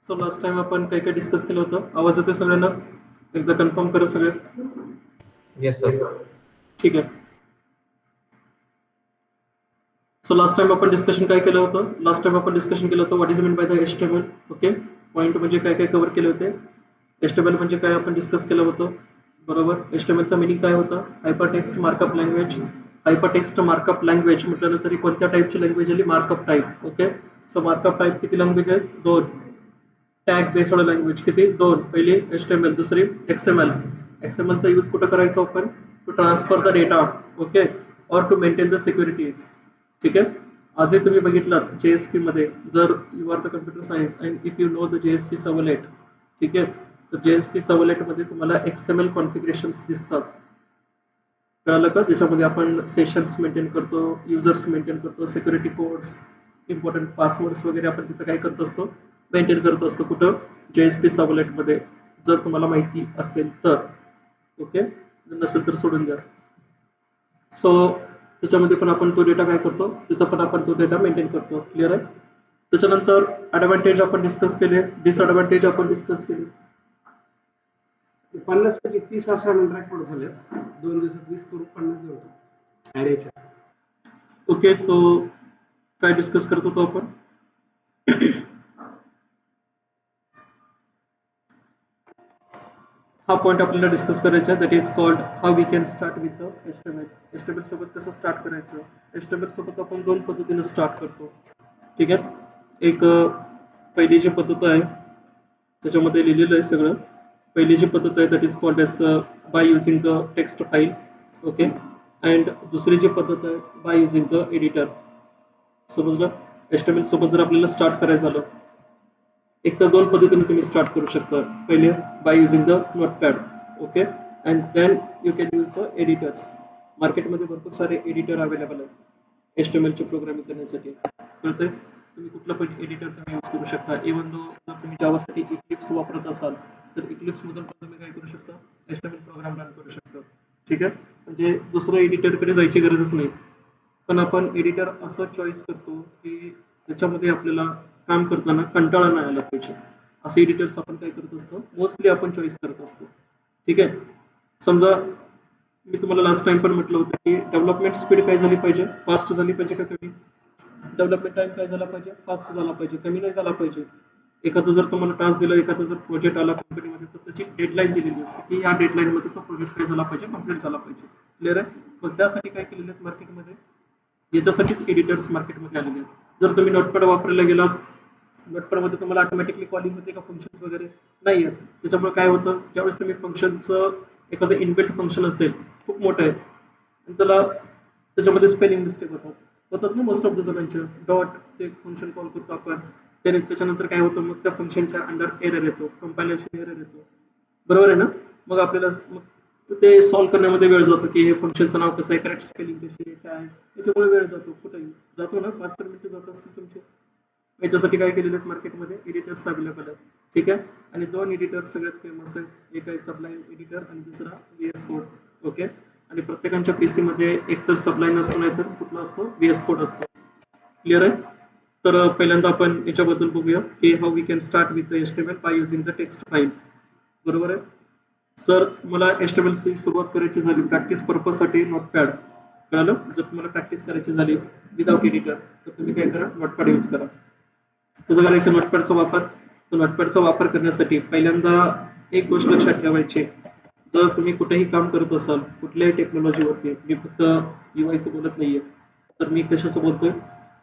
So last time आपण काय काय डिस्कस केलं होतं. आवाज येतोय सगळ्यांना? एकदा कन्फर्म करा सगळे. Yes sir. ठीक आहे. सो लास्ट टाइम आपण डिस्कशन काय केलं होतं? लास्ट टाइम आपण डिस्कशन केलं होतं what is mean by the HTML. Okay, point म्हणजे काय काय कव्हर केले होते. HTML म्हणजे काय आपण डिस्कस केलं होतं, बरोबर. HTMLचा मिनिंग काय होता? Hypertext markup language. Hypertext markup language म्हटल्यानंतर कोणत्या टाईपची लँग्वेज आली? Markup type. Okay, so markup type किती लँग्वेज आहेत? 2. टॅग बेस्ड लँग्वेज किती? 2. पहिली HTML, दुसरी XML. XMLचा यूज कुठं करायचा आपण? To transfer the data, okay, और टू मेंटेन द सिक्युरिटीज. ठीक आहे. आजही तुम्ही बघितलात JSP मध्ये, जर you are the computer science and if you know the JSP servlet, ठीक आहे, तर JSP सर्व्हलेट मध्ये तुम्हाला XML कॉन्फिगरेशन्स दिसतात. कळलं का? ज्याच्यामध्ये आपण सेशन्स मेंटेन करतो, युजर्स मेंटेन करतो, सिक्युरिटी कोड्स, इम्पॉर्टंट पासवर्ड्स वगैरे आपण तिथं काय करत असतो? मेंटेन करत असतो. कुठं? JSP सर्व्हलेटमध्ये, जर तुम्हाला माहिती असेल तर. ओके, नसेल तर सोडून द्या. सो त्याच्यामध्ये पण आपण तो डेटा काय करतो, तिथं पण आपण तो डेटा मेंटेन करतो. क्लिअर आहे? त्याच्यानंतर ॲडव्हान्टेज आपण डिस्कस केले, डिसएडव्हान्टेज आपण डिस्कस केले. 50 पैकी 30 असाइनमेंट रेकॉर्ड झाले. 2 दिवसात 20 करून 50 होतो ॲरेच्या. ओके, तो काय डिस्कस करत होतो आपण? हा पॉईंट आपल्याला डिस्कस करायचा आहे, that is called how we can start with the HTML. HTML सोबत कसं स्टार्ट करायचं? HTML सोबत आपण 2 पद्धतीने स्टार्ट करतो. ठीक आहे. एक पहिली जी पद्धत आहे त्याच्यामध्ये लिहिलेलं आहे सगळं. पहिली जी पद्धत आहे that is called as the by using the text file. Okay, and दुसरी जी पद्धत आहे बाय युझिंग द एडिटर. समजलं? HTML सोबत जर आपल्याला स्टार्ट करायचं झालं, एक तर 2 पद्धतीने तुम्ही स्टार्ट करू शकता. पहिले by using the notepad, okay, and then you can use the editors. मार्केटमध्ये भरपूर सारे एडिटर अवेलेबल आहेत HTMLचे प्रोग्रामिंग करण्यासाठी. कळतंय? तुम्ही कुठलं पण एडिटर तुम्ही यूज करू शकता. इव्हन दो जर तुम्ही जावासाठी इक्लिप्स वापरत असाल तर इक्लिप्समधून पण तुम्ही काय करू शकता? HTML प्रोग्राम रन करू शकता. ठीक आहे, म्हणजे दुसऱ्या एडिटरकडे जायची गरजच नाही. पण आपण एडिटर असं चॉईस करतो की त्याच्यामध्ये आपल्याला काम करताना कंटाळा नाही आला पाहिजे. असे एडिटर्स आपण काय करत असतो? मोस्टली आपण चॉईस करत असतो. ठीक आहे. समजा मी तुम्हाला लास्ट टाइम पण म्हटलं होतं की डेव्हलपमेंट स्पीड काय झाली पाहिजे? फास्ट झाली पाहिजे का कमी? डेव्हलपमेंट टाइम काय झाला पाहिजे? फास्ट झाला पाहिजे, कमी नाही झाला पाहिजे. एखादं जर तुम्हाला टास्क दिला, एखादा जर प्रोजेक्ट आला कंपनीमध्ये, तर त्याची डेडलाईन दिलेली असते की या डेडलाईनमध्ये तो प्रोजेक्ट काय झाला पाहिजे? कंप्लीट झाला पाहिजे. क्लिअर आहे? मग त्यासाठी काय केलेलं आहे मार्केटमध्ये? याच्यासाठीच एडिटर्स मार्केटमध्ये आलेले आहेत. जर तुम्ही नोटपॅड वापरायला गेलात, नोटपॅडमध्ये तुम्हाला ऑटोमॅटिकली कॉलिंग होते का फंक्शन्स वगैरे? नाही आहेत. त्याच्यामुळे काय होतं, ज्यावेळेस तुम्ही फंक्शनचं एखादं इनबिल्ट फंक्शन असेल, खूप मोठं आहे, आणि त्याच्यामध्ये स्पेलिंग मिस्टेक होतात ना मोस्ट ऑफ द जणांच्या. डॉट ते फंक्शन कॉल करतो आपण, त्याच्यानंतर काय होतं, मग त्या फंक्शनच्या अंडर एरर येतो, कंपायलेशन एरर येतो. बरोबर आहे ना? मग आपल्याला ते सॉल्व्ह करण्यामध्ये वेळ जातो की हे फंक्शनचं नाव कसं आहे, करेक्ट स्पेलिंग कशी आहे, काय आहे, त्याच्यामुळे वेळ जातो. कुठेही जातो ना, 5 मिनिटं जात असतील तुमचे. याच्यासाठी काय केलेले आहेत मार्केटमध्ये? एडिटर्स अवेलेबल आहेत. ठीक आहे. आणि 2 एडिटर सगळ्यात फेमस आहेत. एक आहे सबलाईन एडिटर आणि दुसरा VS कोड. ओके, आणि प्रत्येकाच्या PC मध्ये एक तर सबलाईन असतो, नाही तर कुठला असतो? VS कोड असतो. क्लिअर आहे? तर पहिल्यांदा आपण याच्याबद्दल बघूया की how we can start with HTML by using the text file. बरोबर आहे. सर, मला HTMLची सुरुवात करायची झाली प्रॅक्टिस पर्पजसाठी नोटपॅड. कळलं? जर तुम्हाला प्रॅक्टिस करायची झाली विदाउट एडिटर तर तुम्ही काय करा? नोटपॅड यूज करा. कसं करायचं नोटपॅडचा वापर? तर नोटपॅडचा वापर करण्यासाठी पहिल्यांदा एक गोष्ट लक्षात ठेवायची. जर तुम्ही कुठेही काम करत असाल, कुठल्याही टेक्नॉलॉजीवरती, मी फक्त UIचं बोलत नाहीये, तर मी कशाचं बोलतोय?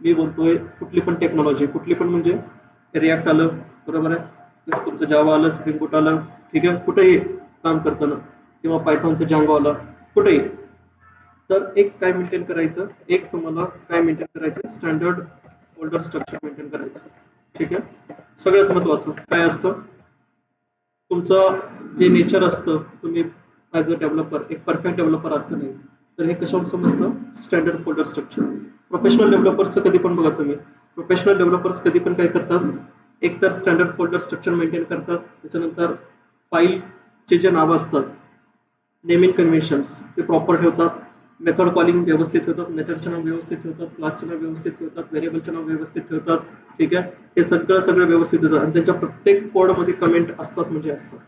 मी बोलतोय कुठली पण टेक्नॉलॉजी, कुठली पण म्हणजे रिॲक्ट आलं, बरोबर आहे, किंवा तुमचं जावा आलं, स्प्रिंग बूट आलं, ठीक आहे, कुठेही काम करताना, किंवा पायथॉनचं जांगो आला, कुठेही, तर एक काय मेंटेन करायचं? एक तुम्हाला काय मेंटेन करायचं? स्टँडर्ड फोल्डर स्ट्रक्चर मेंटेन करायचं. ठीक आहे. सगळ्यात महत्त्वाचं काय असतं? तुमचं जे नेचर असतं, तुम्ही ॲज अ डेव्हलपर एक परफेक्ट डेव्हलपर आहात का नाही, तर हे कशावर समजतं? Standard folder structure. प्रोफेशनल डेव्हलपर्सचं कधी पण बघा तुम्ही, प्रोफेशनल डेव्हलपर्स कधी पण काय करतात? एक तर स्टँडर्ड फोल्डर स्ट्रक्चर मेंटेन करतात, त्याच्यानंतर फाईलचे जे नावं असतात, नेमिंग कन्व्हेन्शन्स ते प्रॉपर ठेवतात, मेथड कॉलिंग व्यवस्थित ठेवतात, मेथडचे नाव व्यवस्थित ठेवतात, क्लासचे नाव व्यवस्थित ठेवतात, व्हेरिएबलचे नाव व्यवस्थित ठेवतात. ठीक आहे, हे सगळं व्यवस्थित ठेवतात आणि त्यांच्या प्रत्येक कोडमध्ये कमेंट असतात म्हणजे असतात.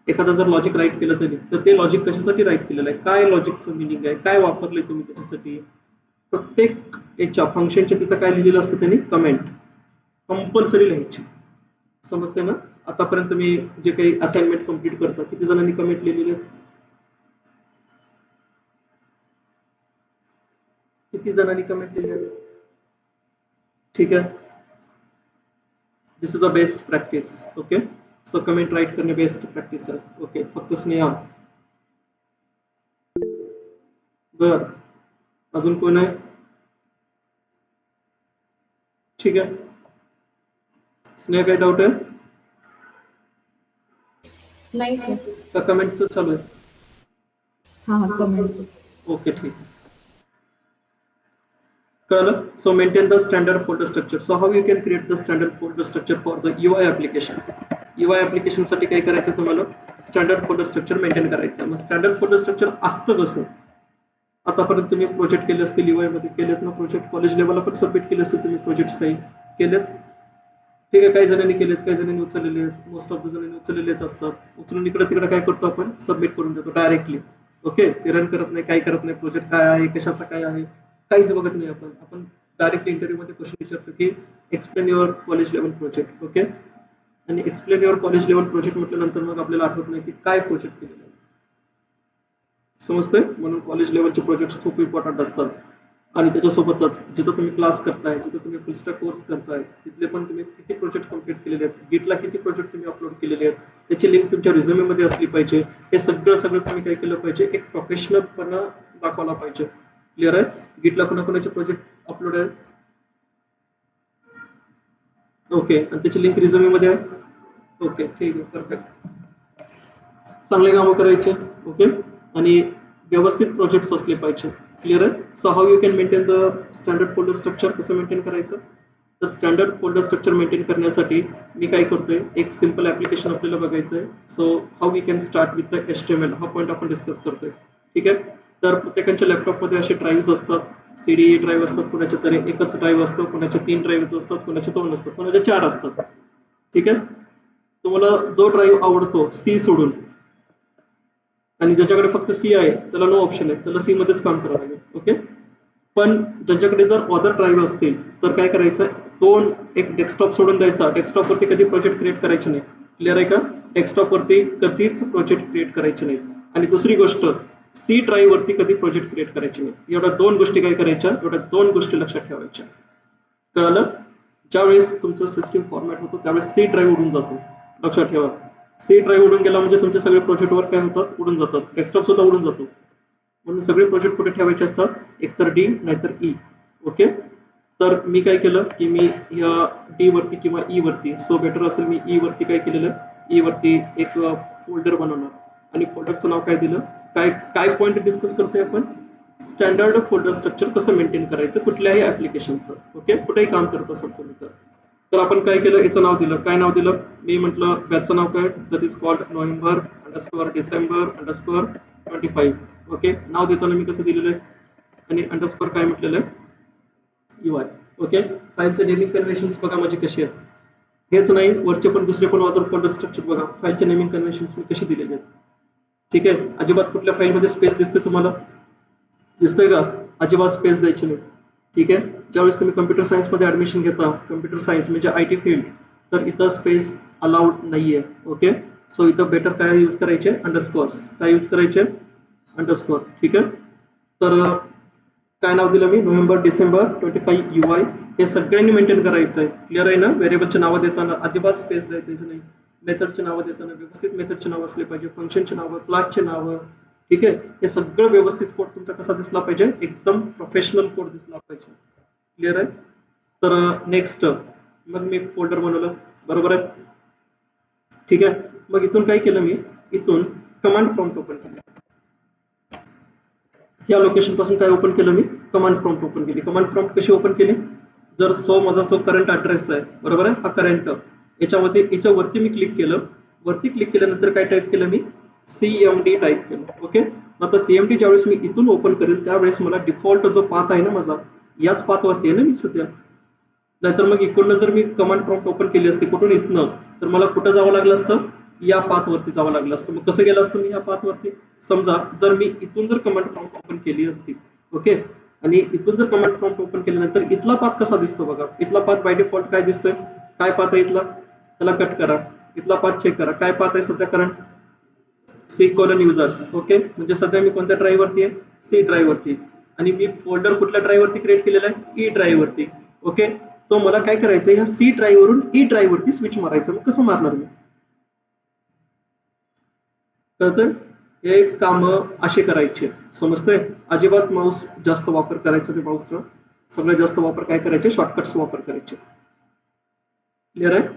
एखादा जर लॉजिक राईट केलं तरी तर ते लॉजिक कशासाठी राईट केलेलं आहे, काय लॉजिकचं मिनिंग आहे, काय वापरले तुम्ही त्याच्यासाठी, प्रत्येक याच्या फंक्शनच्या तिथं काय लिहिलेलं असतं त्यांनी कमेंट कंपल्सरी लिहायची. समजते ना? आतापर्यंत मी जे काही असाइनमेंट कंप्लीट करतो किती जणांनी कमेंट लिहिलेले, किती जणांनी कमेंट लिहिलेले? ठीक आहे, this is the best practice. Okay, so comment write करणे बेस्ट प्रॅक्टिस आहे. ओके, फक्त स्नेहा. बर, अजून कोण आहे? ठीक आहे, स्नेहा काही डाऊट आहे नाही सर. का? कमेंटचं चालू आहे? हां कमेंट्स. ओके, ठीक आहे, कळलं. So maintain the standard folder structure. So how you can create the standard folder structure for the UI applications. UI ॲप्लिकेशनसाठी काय करायचं तुम्हाला? स्टँडर्ड फोल्डर स्ट्रक्चर मेंटेन करायचं. मग स्टँडर्ड फोल्डर स्ट्रक्चर असतं कसं? आतापर्यंत तुम्ही प्रोजेक्ट केले असतील, UI मध्ये केलेत ना प्रोजेक्ट, कॉलेज लेवलला पण सबमिट केले असतील तुम्ही प्रोजेक्ट्स काही केलेत. ठीक आहे, काही जणांनी केलेत, काही जणांनी उचललेले आहेत, मोस्ट ऑफ द जणांनी उचललेलेच असतात. उचलून इकडे तिकडे काय करतो आपण, सबमिट करून देतो डायरेक्टली. ओके, ते रन करत नाही, काही करत नाही, प्रोजेक्ट काय आहे, कशाचा काय आहे, काहीच बघत नाही. आपण डायरेक्टली इंटरव्ह्यूमध्ये क्वेश्चन विचारतो की explain your college level project. Okay, आणि explain your college level project म्हटल्यानंतर मग आपल्याला आठवत नाही की काय प्रोजेक्ट केलेलं आहे. समजतंय? म्हणून कॉलेज लेवलचे प्रोजेक्ट खूप इम्पॉर्टंट असतात. आणि त्याच्यासोबतच जिथं तुम्ही क्लास करताय, जिथं तुम्ही फुल स्टॅक कोर्स करताय, तिथले पण तुम्ही किती प्रोजेक्ट कंप्लीट केलेले आहेत, गिटला किती प्रोजेक्ट तुम्ही अपलोड केलेले आहेत, त्याची लिंक तुमच्या रिझ्युमेमध्ये असली पाहिजे. हे सगळं तुम्ही काय केलं पाहिजे, एक प्रोफेशनलपणा दाखवला पाहिजे. क्लिअर आहे? गिटला कोणाकोणाचे प्रोजेक्ट अपलोड आहे? ओके, आणि त्याची लिंक रिझ्युमेमध्ये आहे? ओके, ठीक आहे, परफेक्ट. चांगले कामं करायचे. ओके, आणि व्यवस्थित प्रोजेक्ट्स असले पाहिजे. क्लिअर आहे? So how you can maintain the standard folder structure. कसं मेंटेन करायचं? तर स्टँडर्ड फोल्डर स्ट्रक्चर मेंटेन करण्यासाठी मी काय करतोय, एक सिम्पल ॲप्लिकेशन आपल्याला बघायचं आहे. So how we can start with the HTML हा पॉईंट आपण डिस्कस करतोय. ठीक आहे, तर प्रत्येकाच्या लॅपटॉपमध्ये असे ड्राईव्ह असतात, CD ड्राईव्ह असतात, कोणाच्या तरी एकच ड्राईव्ह असतं, कोणाच्या 3 ड्राईव्ह असतात, कोणाच्या 2 असतात, कोणाच्या 4 असतात. ठीक आहे, तुम्हाला जो ड्राईव्ह आवडतो C सोडून, आणि ज्याच्याकडे फक्त C आहे त्याला नो ऑप्शन आहे, त्याला C मध्येच काम करावं लागेल. ओके, पण ज्यांच्याकडे जर अदर ड्राईव्ह असतील तर काय करायचं, एक डेस्कटॉप सोडून द्यायचा. डेस्कटॉपवरती कधी प्रोजेक्ट क्रिएट करायचे नाही. क्लिअर आहे का? डेस्कटॉपवरती कधीच प्रोजेक्ट क्रिएट करायचे नाही. आणि दुसरी गोष्ट, C ड्राईव्हवरती कधी प्रोजेक्ट क्रिएट करायचे नाही. एवढ्या 2 गोष्टी काय करायच्या, एवढ्या 2 गोष्टी लक्षात ठेवायच्या. कळलं? ज्यावेळेस तुमचं सिस्टीम फॉर्मॅट होतो त्यावेळेस C ड्राईव्ह उडून जातो. लक्षात ठेवा, C ड्राईव्ह उडून गेला म्हणजे तुमचे सगळे प्रोजेक्टवर काय होतात, उडून जातात. डेस्कटॉप सुद्धा उडून जातो. म्हणून सगळे प्रोजेक्ट कुठे ठेवायचे असतात, एकतर D नाहीतर E. ओके, तर मी काय केलं की मी या D वरती किंवा E वरती, सो बेटर असेल मी E वरती काय केलेलं, E वरती एक फोल्डर बनवणार आणि फोल्डरचं नाव काय दिलं, काय पॉईंट डिस्कस करतोय आपण, स्टँडर्ड फोल्डर स्ट्रक्चर कसं मेंटेन करायचं कुठल्याही ॲप्लिकेशनचं. ओके, कुठेही काम करत असाल तुम्ही तर आपण काय केलं, याचं नाव दिलं. काय नाव दिलं? मी म्हटलं बॅचचं नाव काय, that is called November_December_25. Okay, नाव देताना मी कसं दिलेलं आहे आणि अंडरस्कोर काय म्हटलेलं आहे, UI. ओके, फाईलचे नेमिंग कन्व्हेन्शन्स बघा माझी कशी आहेत. हेच नाही, वरचे पण दुसरे पण अदर फोल्डर स्ट्रक्चर बघा, फाईलचे नेमिंग कन्व्हेन्शन्स मी कशी दिलेले आहेत. ठीक आहे, अजिबात कुठल्या फाईलमध्ये स्पेस दिसतोय तुम्हाला, दिसतोय का? अजिबात स्पेस द्यायची नाही. ठीक आहे, ज्यावेळेस तुम्ही कम्प्युटर सायन्समध्ये ॲडमिशन घेता, कम्प्युटर सायन्स म्हणजे IT फील्ड, तर इथं स्पेस अलाउड नाही आहे. ओके, सो इथं बेटर काय यूज करायचे, अंडरस्कोअर्स. काय यूज करायचे, अंडरस्कोअर. ठीक आहे, तर काय नाव दिलं मी, November_December_25 UI. हे सगळ्यांनी मेंटेन करायचं आहे. क्लिअर आहे ना? व्हेरिएबलचे नावं देताना अजिबात स्पेस द्यायचं नाही. मेथडचे नावं देताना व्यवस्थित मेथडचे नाव असले पाहिजे, फंक्शनचे नावं, क्लासचे नावं. ठीक आहे, हे सगळं व्यवस्थित कोड तुमचा कसा दिसला पाहिजे, एकदम प्रोफेशनल कोड दिसला पाहिजे. क्लिअर आहे? तर नेक्स्ट मग मी एक फोल्डर बनवलं, बरोबर आहे. ठीक आहे, मग इथून काय केलं मी, इथून कमांड प्रॉम्प्ट ओपन केलं. या लोकेशन पासून काय ओपन केलं मी, कमांड प्रॉम्प्ट ओपन केली. कमांड प्रॉम्प्ट कशी ओपन केली, जर माझा जो करंट ॲड्रेस आहे, बरोबर आहे, हा करंट, याच्यावरती मी क्लिक केलं. वरती क्लिक केल्यानंतर काय टाईप केलं मी, CMD टाईप केलं. ओके, आता CMD ज्यावेळेस मी इथून ओपन करेल त्यावेळेस मला डिफॉल्ट जो पाथ आहे ना माझा याच पाथवरती आहे ना मी सध्या. नाहीतर मग इकडनं जर मी कमांड प्रॉम्प्ट ओपन केली असती कुठून इथनं तर मला कुठं जावं लागलं असतं या पाथवरती जावं लागलं असतं. मग कसं गेलं असतं मी या पाथवरती समजा जर मी इथून जर कमांड प्रॉम्प्ट ओपन केली असती ओके आणि इथून जर कमांड प्रॉम्प्ट ओपन केल्यानंतर इथला पाथ कसा दिसतो बघा. इथला पाथ बाय डिफॉल्ट काय दिसतोय काय पाथ आहे इथला त्याला कट करा. इथला पाथ चेक करा काय पाथ आहे सध्या करंट C: युजर्स ओके म्हणजे सध्या मी कोणत्या ड्राईव्ह वरती आहे C ड्राईव्ह वरती आणि मी फोल्डर कुठल्या ड्राईव्ह वरती क्रिएट केलेला आहे E ड्राईव्ह वरती ओके. तो मला काय करायचं ह्या C ड्राईव्ह वरून E ड्राईव्ह वरती स्विच मारायचं. मग कसं मारणार मी कळतंय हे काम असे करायचे समजतंय. अजिबात माऊस जास्त वापर करायचा नाही माऊसचा सगळ्यात जास्त वापर काय करायचे शॉर्टकट्स वापर करायचे. क्लिअर आहे.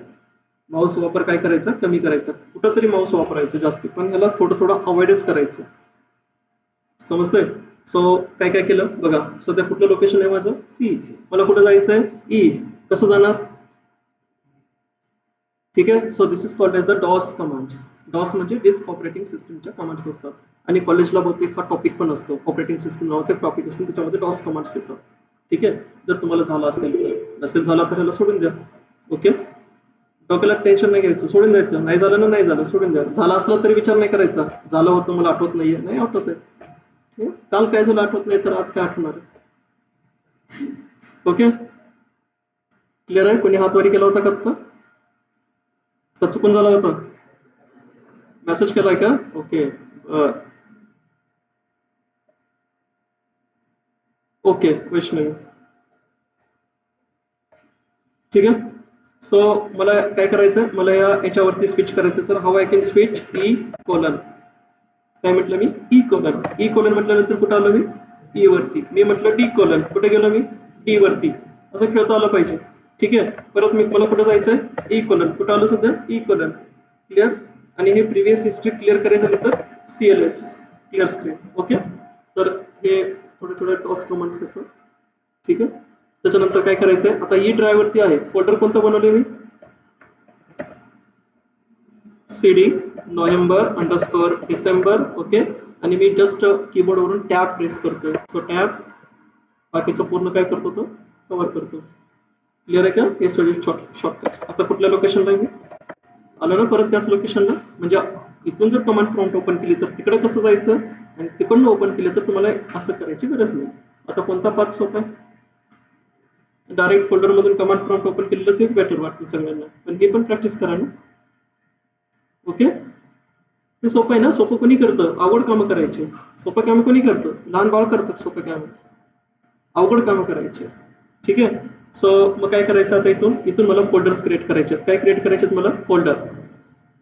माऊस वापर काय करायचा कमी करायचा कुठं तरी माऊस वापरायचं जास्त पण ह्याला थोडं थोडं अवॉइडच करायचं समजतंय. सो काय काय केलं बघा सध्या कुठलं लोकेशन आहे माझं C मला कुठं जायचं आहे E कसं जाणार ठीक आहे. So this is called as the DOS commands. DOS म्हणजे डिस्क ऑपरेटिंग सिस्टमच्या कमांड्स असतात आणि कॉलेजला बहुतेक हा टॉपिक पण असतो ऑपरेटिंग सिस्टम नावाचा एक टॉपिक असतो त्याच्यामध्ये डॉस कमांड्स येतात. ठीक आहे. जर तुम्हाला झाला असेल तर नसेल झाला तर ह्याला सोडून द्या ओके. डोक्याला टेन्शन नाही घ्यायचं सोडून द्यायचं नाही झालं ना नाही झालं सोडून द्या. झालं असलं तरी विचार नाही करायचा झालं होतं मला आठवत नाहीये नाही आठवत आहे काल काय झालं आठवत नाही तर आज काय आठवणार ओके. क्लिअर आहे. कोणी हातवारी केला होता का चुकून झाला होता मेसेज केलाय का ओके ओके वैष्णवी ठीक आहे. सो मला काय करायचं मला याच्यावरती स्विच करायचं तर how I can switch E: काय म्हटलं मी E: म्हटल्यानंतर कुठं आलो मी E वरती मी म्हटलं D: कुठे गेलो मी D वरती असं खेळता आलं पाहिजे ठीक आहे. परत मी मला कुठं जायचंय E: कुठं आलो सध्या E: क्लिअर आणि हे प्रिव्हियस हिस्ट्री क्लिअर करायचं झालं तर CLS क्लिअर स्क्रीन ओके. तर हे थोडे थोडे टॉस कमांड्स येतात ठीक आहे. त्याच्यानंतर काय करायचंय आता E ड्राईव्ह वरती आहे फोल्डर कोणतं बनवले मी CD November_December ओके आणि मी जस्ट कीबोर्ड वरून टॅब प्रेस करतोय. सो टॅब बाकीचं पूर्ण काय करतो तो कव्हर करतो. क्लिअर आहे का हे सगळे शॉर्टकट्स. आता कुठल्या लोकेशनला मी आलो ना परत त्याच लोकेशनला म्हणजे इथून जर कमांड प्रॉम्प्ट ओपन केली तर तिकडे कसं जायचं आणि तिकडनं ओपन केलं तर तुम्हाला असं करायची गरज नाही. आता कोणता पाथ सोपा आहे डायरेक्ट फोल्डर मधून कमांड प्रॉम्प्ट ओपन केलेलं तेच बेटर वाटतं सगळ्यांना पण हे पण प्रॅक्टिस करा ना ओके. ते सोपं आहे ना सोपं कोणी करतं अवघड कामं करायचे सोपं कामं कोणी करतं लहान बाळ करतात सोपं कामं अवघड कामं करायचे ठीक आहे. सो मग काय करायचं आता इथून मला फोल्डर्स क्रिएट करायचे काय क्रिएट करायचे मला फोल्डर.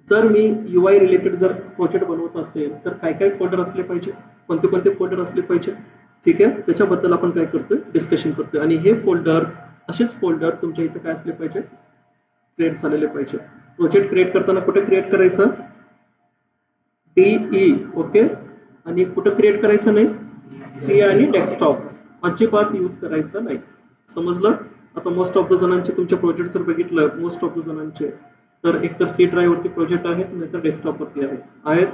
जर मी UI रिलेटेड जर प्रोजेक्ट बनवत असेल तर काय काय फोल्डर असले पाहिजे कोणते कोणते फोल्डर असले पाहिजे ठीक आहे. त्याच्याबद्दल आपण काय करतोय डिस्कशन करतोय आणि हे फोल्डर असेच फोल्डर तुमच्या इथे काय असले पाहिजे क्रिएट झालेले पाहिजे. प्रोजेक्ट क्रिएट करताना कुठे क्रिएट करायचं DE ओके आणि कुठं क्रिएट करायचं नाही C आणि डेस्कटॉप अजिबात यूज करायचं नाही समजलं. आता मोस्ट ऑफ द जणांचे तुमचे प्रोजेक्ट जर बघितलं मोस्ट ऑफ द जणांचे तर एकतर C ड्राईव्ह वरती प्रोजेक्ट आहेत नाहीतर डेस्कटॉप वरती आहेत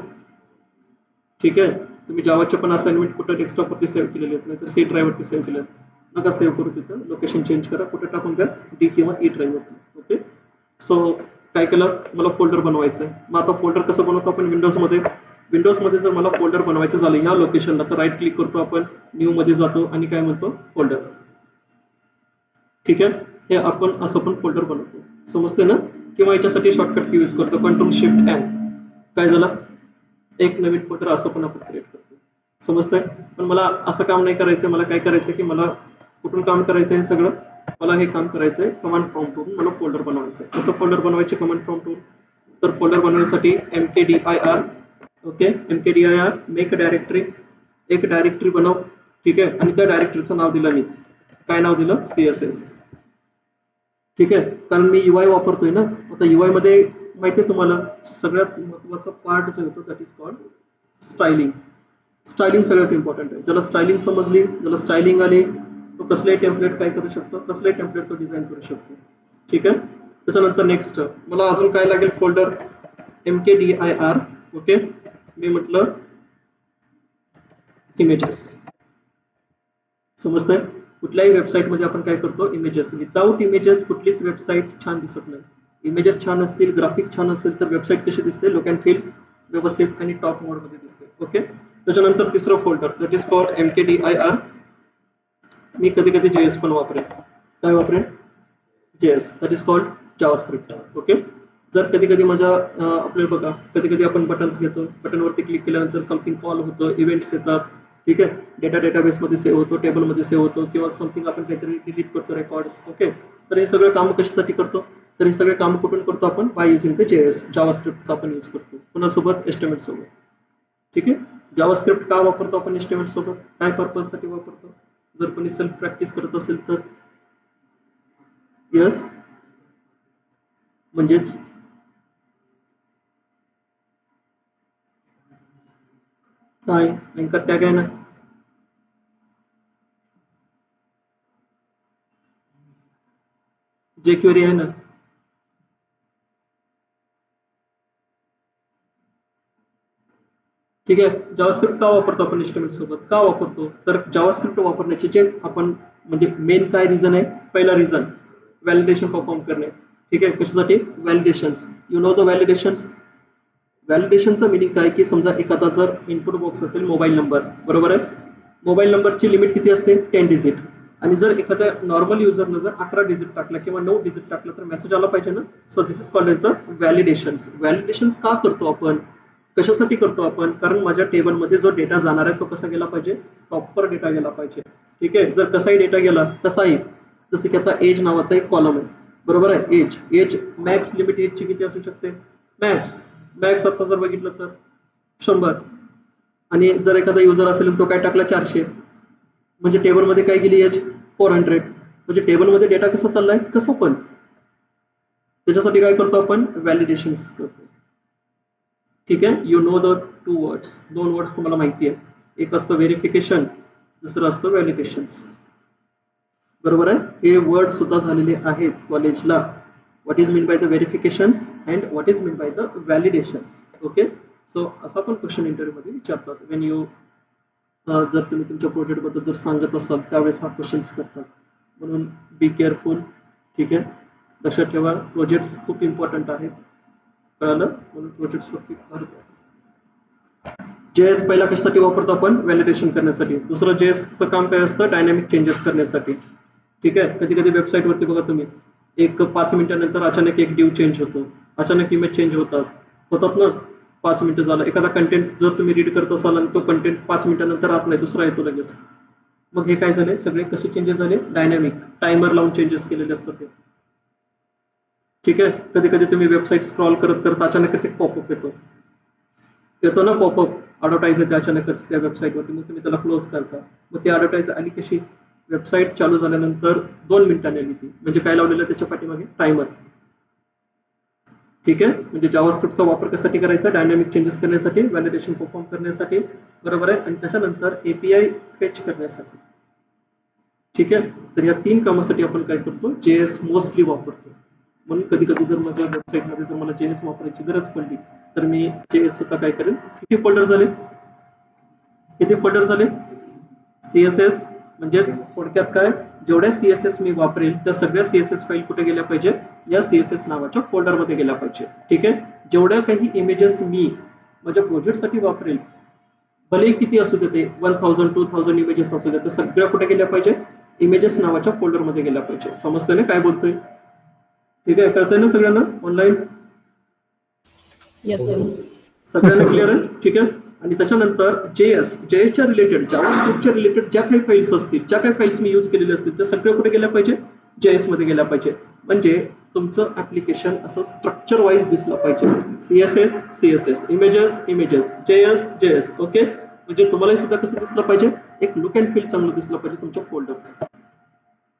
ठीक आहे. तुम्ही जावाचे पण असाइनमेंट कुठं डेस्कटॉप वरती सेव्ह केलेले आहेत नाहीतर C ड्राईव्ह वरती सेव्ह केले आहेत नका सेव्ह करू तिथं लोकेशन चेंज करा कुठे टाकून द्या D किंवा E ड्राईव्ह वरती ओके. सो काय केलं मला फोल्डर बनवायचं आहे. मग आता फोल्डर कसं बनवतो आपण विंडोजमध्ये जर मला फोल्डर बनवायचं झालं ह्या लोकेशनला तर राईट क्लिक करतो आपण न्यू मध्ये जातो आणि काय म्हणतो फोल्डर ठीक आहे. हे आपण असं पण फोल्डर बनवतो समजते ना किंवा याच्यासाठी शॉर्टकट यूज करतो Ctrl+Shift+N काय झालं एक नवीन फोल्डर असं पण आपण क्रिएट करतो समजतंय. पण मला असं काम नाही करायचं मला काय करायचं की मला कुठून काम करायचं हे सगळं मला हे काम करायचं आहे कमांड प्रॉम्प्टवरून मला फोल्डर बनवायचं आहे. कसं फोल्डर बनवायचे कमांड प्रॉम्प्टवरून तर फोल्डर बनवण्यासाठी mkdir okay mkdir make directory एक डायरेक्टरी बनव ठीक आहे आणि त्या डायरेक्टरीचं नाव दिलं मी काय नाव दिलं CSS ठीक आहे. कारण मी UI वापरतोय ना आता UI मध्ये माहिती आहे तुम्हाला सगळ्यात महत्त्वाचा पार्ट जो होतो दॅट इज कॉल्ड स्टायलिंग सगळ्यात इम्पॉर्टंट आहे. ज्याला स्टायलिंग समजली ज्याला स्टायलिंग आली तो कसलाही टेम्पलेट काय करू शकतो कसलाही टेम्पलेट तो डिझाईन करू शकतो ठीक आहे. त्याच्यानंतर नेक्स्ट मला अजून काय लागेल फोल्डर mkdir ओके मी म्हटलं इमेजेस. समजतंय? कुठल्याही वेबसाईटमध्ये आपण काय करतो, इमेजेस. विदाऊट इमेजेस कुठलीच वेबसाईट छान दिसत नाही. इमेजेस छान असतील, ग्राफिक छान असेल तर वेबसाईट कशी दिसते, लुक अँड फील व्यवस्थित आणि टॉप मोडमध्ये दिसते. ओके. त्याच्यानंतर तिसरं folder that is called MKDIR. मी कधी कधी JS पण वापरेन. काय वापरेन? JS, that is called JavaScript. Okay. जर कधी कधी माझ्या आपल्याला बघा, कधी कधी आपण बटन्स घेतो, बटनवरती क्लिक केल्यानंतर समथिंग कॉल होतं, इव्हेंट्स येतात, ठीक आहे, डेटा डेटाबेसमध्ये सेव्ह होतो, टेबलमध्ये सेव्ह होतो, किंवा समथिंग आपण काहीतरी डिलीट करतो रेकॉर्ड्स. ओके. तर हे सगळं काम कशासाठी करतो? तर हे सगळे काम कुठून करतो आपण? बाय युजिंग द JS, जावास्क्रिप्टचा आपण यूज करतो. पुन्हा एस्टिमेट सोबत. ठीक आहे. जावास्क्रिप्ट का वापरतो आपण एस्टिमेट सोबत? काय पर्पजसाठी वापरतो? जर कोणी सेल्फ प्रॅक्टिस करत असेल तर यस, म्हणजेच काय अँकर टॅग आहे ना, jQuery आहे ना. ठीक आहे. जावास्क्रिप्ट का वापरतो आपण एस्टिमेट सोबत? का वापरतो? तर जावास्क्रिप्ट वापरण्याचे जे आपण म्हणजे मेन काय रिझन आहे? पहिला रिझन व्हॅलिडेशन परफॉर्म करणे. ठीक आहे. कशासाठी? Validations. You know the validations. व्हॅलिडेशनचं मिनिंग काय की समजा एखादा जर इनपुट बॉक्स असेल मोबाईल नंबर, बरोबर आहे. मोबाईल नंबरची लिमिट किती असते? 10 डिजिट. आणि जर एखाद्या नॉर्मल युजरनं जर 11 डिजिट टाकला किंवा 9 डिजिट टाकलं तर मेसेज आला पाहिजे ना. So this is called as the validations. Validations का करतो आपण? कशासाठी करतो आपण? कारण माझ्या टेबलमध्ये जो डेटा जाणार आहे तो कसा गेला पाहिजे? प्रॉपर डेटा गेला पाहिजे. ठीक आहे. जर कसाही डेटा गेला, कसाही, जसं की आता एज नावाचा एक कॉलम आहे, बरोबर आहे. एज मॅक्स लिमिट एजची किती असू शकते? मॅक्स आता जर बघितलं तर 100. आणि जर एखादा युजर असेल तो काय टाकला? 400. म्हणजे टेबलमध्ये काय गेली? एज 400. म्हणजे टेबलमध्ये डेटा कसा चाललाय? कसं पण. त्याच्यासाठी काय करतो आपण? व्हॅलिडेशन्स करतो. ठीक आहे. You know the 2 words. 2 words तुम्हाला माहिती आहे. एक असतं व्हेरिफिकेशन, दुसरं असतं व्हॅलिडेशन्स. बरोबर आहे. हे वर्ड सुद्धा झालेले आहेत कॉलेजला. What is mean by the verifications and what is mean by the validations. Okay. So असा पण क्वेश्चन इंटरव्ह्यूमध्ये विचारतात. वेन यू जर तुम्ही तुमच्या प्रोजेक्टबद्दल जर सांगत असाल त्यावेळेस हा क्वेश्चन्स करतात. म्हणून बी केअरफुल. ठीक आहे. लक्षात ठेवा, प्रोजेक्ट्स खूप इम्पॉर्टंट आहेत. कळालं? म्हणून प्रोजेक्ट्सवरती JS पहिला कशासाठी वापरतो आपण? व्हॅलिडेशन करण्यासाठी. दुसरं JSचं काम काय असतं? डायनॅमिक चेंजेस करण्यासाठी. ठीक आहे. कधी कधी वेबसाईटवरती बघा तुम्ही, एक 5 मिनिटानंतर अचानक एक ड्यू चेंज होतो, अचानक इमेज चेंज होतात ना. 5 मिनिटं झालं, एखादा कंटेंट जर तुम्ही रीड करत असाल आणि तो कंटेंट 5 मिनिटानंतर राहत नाही, दुसरा येतो लगेच. मग हे काय झाले? सगळे कसे चेंजेस झाले? डायनॅमिक, टायमर लावून चेंजेस केलेले असतात ते. ठीक आहे. कधी कधी तुम्ही वेबसाईट स्क्रॉल करत करत अचानकच एक पॉपअप येतो ना, पॉपअप ॲडव्हर्टाईज येते अचानकच त्या वेबसाईटवरती. मग तुम्ही त्याला क्लोज करता. मग ती ॲडव्हर्टाईज आली कशी? वेबसाईट चालू झाल्यानंतर 2 मिनिटांनी आली ती. म्हणजे काय लावलेलं त्याच्या पाठीमागे? टायमर. ठीक आहे. म्हणजे जावास्क्रिप्टचा वापर कशासाठी करायचा? डायनॅमिक चेंजेस करण्यासाठी, व्हॅलिडेशन परफॉर्म करण्यासाठी, बरोबर आहे. आणि त्याच्यानंतर API फेच करण्यासाठी. ठीक आहे. तर या 3 कामासाठी आपण काय करतो? JS मोस्टली वापरतो. म्हणून कधी कधी जर माझ्या वेबसाईटमध्ये जर मला JS वापरायची गरज पडली तर मी JS सुद्धा काय करेन? किती फोल्डर झाले? CSS म्हणजेच थोडक्यात काय? जेवढ्या CSS मी वापरेल त्या सगळ्या CSS फाईल कुठे गेल्या पाहिजे? या CSS नावाच्या फोल्डरमध्ये गेल्या पाहिजे. ठीक आहे. जेवढ्या काही इमेजेस मी माझ्या प्रोजेक्टसाठी वापरेल, भलेही किती असू दे, ते 1000 2000 इमेजेस असू दे, तर सगळ्या कुठे गेल्या पाहिजे? इमेजेस नावाच्या फोल्डरमध्ये गेल्या पाहिजे. समजतंय ना काय बोलतोय? ठीक आहे. कळतंय ना सगळ्यांना ऑनलाईन? Yes, sir. सगळ्यांना क्लिअर आहे? ठीक आहे. आणि त्याच्यानंतर JSच्या रिलेटेड, जावास्क्रिप्टच्या रिलेटेड ज्या काही फाईल्स असतील, ज्या काही फाईल्स मी यूज केलेल्या असतील, त्या सगळ्या कुठे गेल्या पाहिजे? JS मध्ये गेल्या पाहिजे. म्हणजे तुमचं ऍप्लिकेशन असं स्ट्रक्चर वाईज दिसलं पाहिजे. CSS, images, JS. ओके. म्हणजे तुम्हालाही सुद्धा कसं दिसलं पाहिजे? एक लुक अँड फील चांगलं दिसलं पाहिजे तुमच्या फोल्डरचं.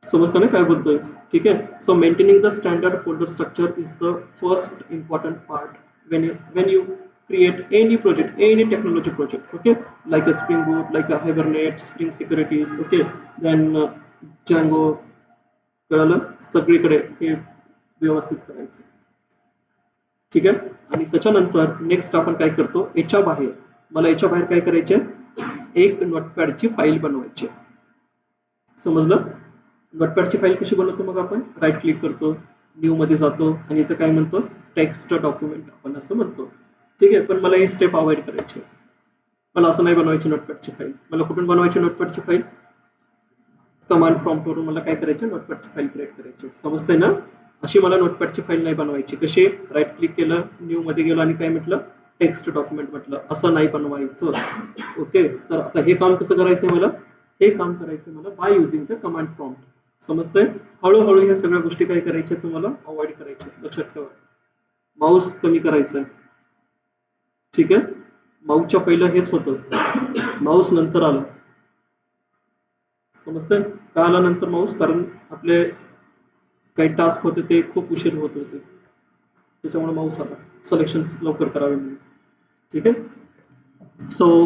समजतं ना काय बोलतोय? ठीक आहे. So maintaining the standard folder structure is the first important part when you create any project, any technology project. Okay, like a Spring Boot, like a Hibernate, Spring Securities. Okay, then Django. कळलं? सगळीकडे हे व्यवस्थित करायचं. ठीक आहे. आणि त्याच्यानंतर next आपण काय करतो? याच्या बाहेर काय करायचे? एक नोटपॅडची फाईल बनवायची आहे. समजलं? नोटपॅडची फाईल कशी बनवतो मग आपण राईट क्लिक करतो, न्यू मध्ये जातो आणि इथं काय म्हणतो टेक्स्ट डॉक्युमेंट आपण असं म्हणतो. ठीक आहे, पण मला ही स्टेप अवॉइड करायची आहे. मला असं नाही बनवायची नोटपॅडची फाईल. मला कुठून बनवायची नोटपॅडची फाईल? कमांड प्रॉम्प्ट वरून मला काय करायचं नोटपॅडची फाईल क्रिएट करायची. समजतंय ना? अशी मला नोटपॅडची फाईल नाही बनवायची. कशी? राईट क्लिक केलं, न्यू मध्ये गेलो आणि काय म्हटलं टेक्स्ट डॉक्युमेंट म्हटलं. असं नाही बनवायचं. ओके, तर आता हे काम कसं करायचं मला? हे काम करायचं मला bye using the command prompt. समजतंय? हळूहळू ह्या सगळ्या गोष्टी काय करायच्या तुम्हाला अवॉइड करायच्या. लक्षात ठेवा, माऊस कमी करायचा. ठीक आहे, माऊसच्या पहिलं हेच होतं, माऊस नंतर आलं. समजतंय का आला नंतर माऊस? कारण आपले काही टास्क होते ते खूप उशीर होत होते, त्याच्यामुळे माऊस आला. सिलेक्शन लवकर करावे म्हणून. ठीक आहे, सो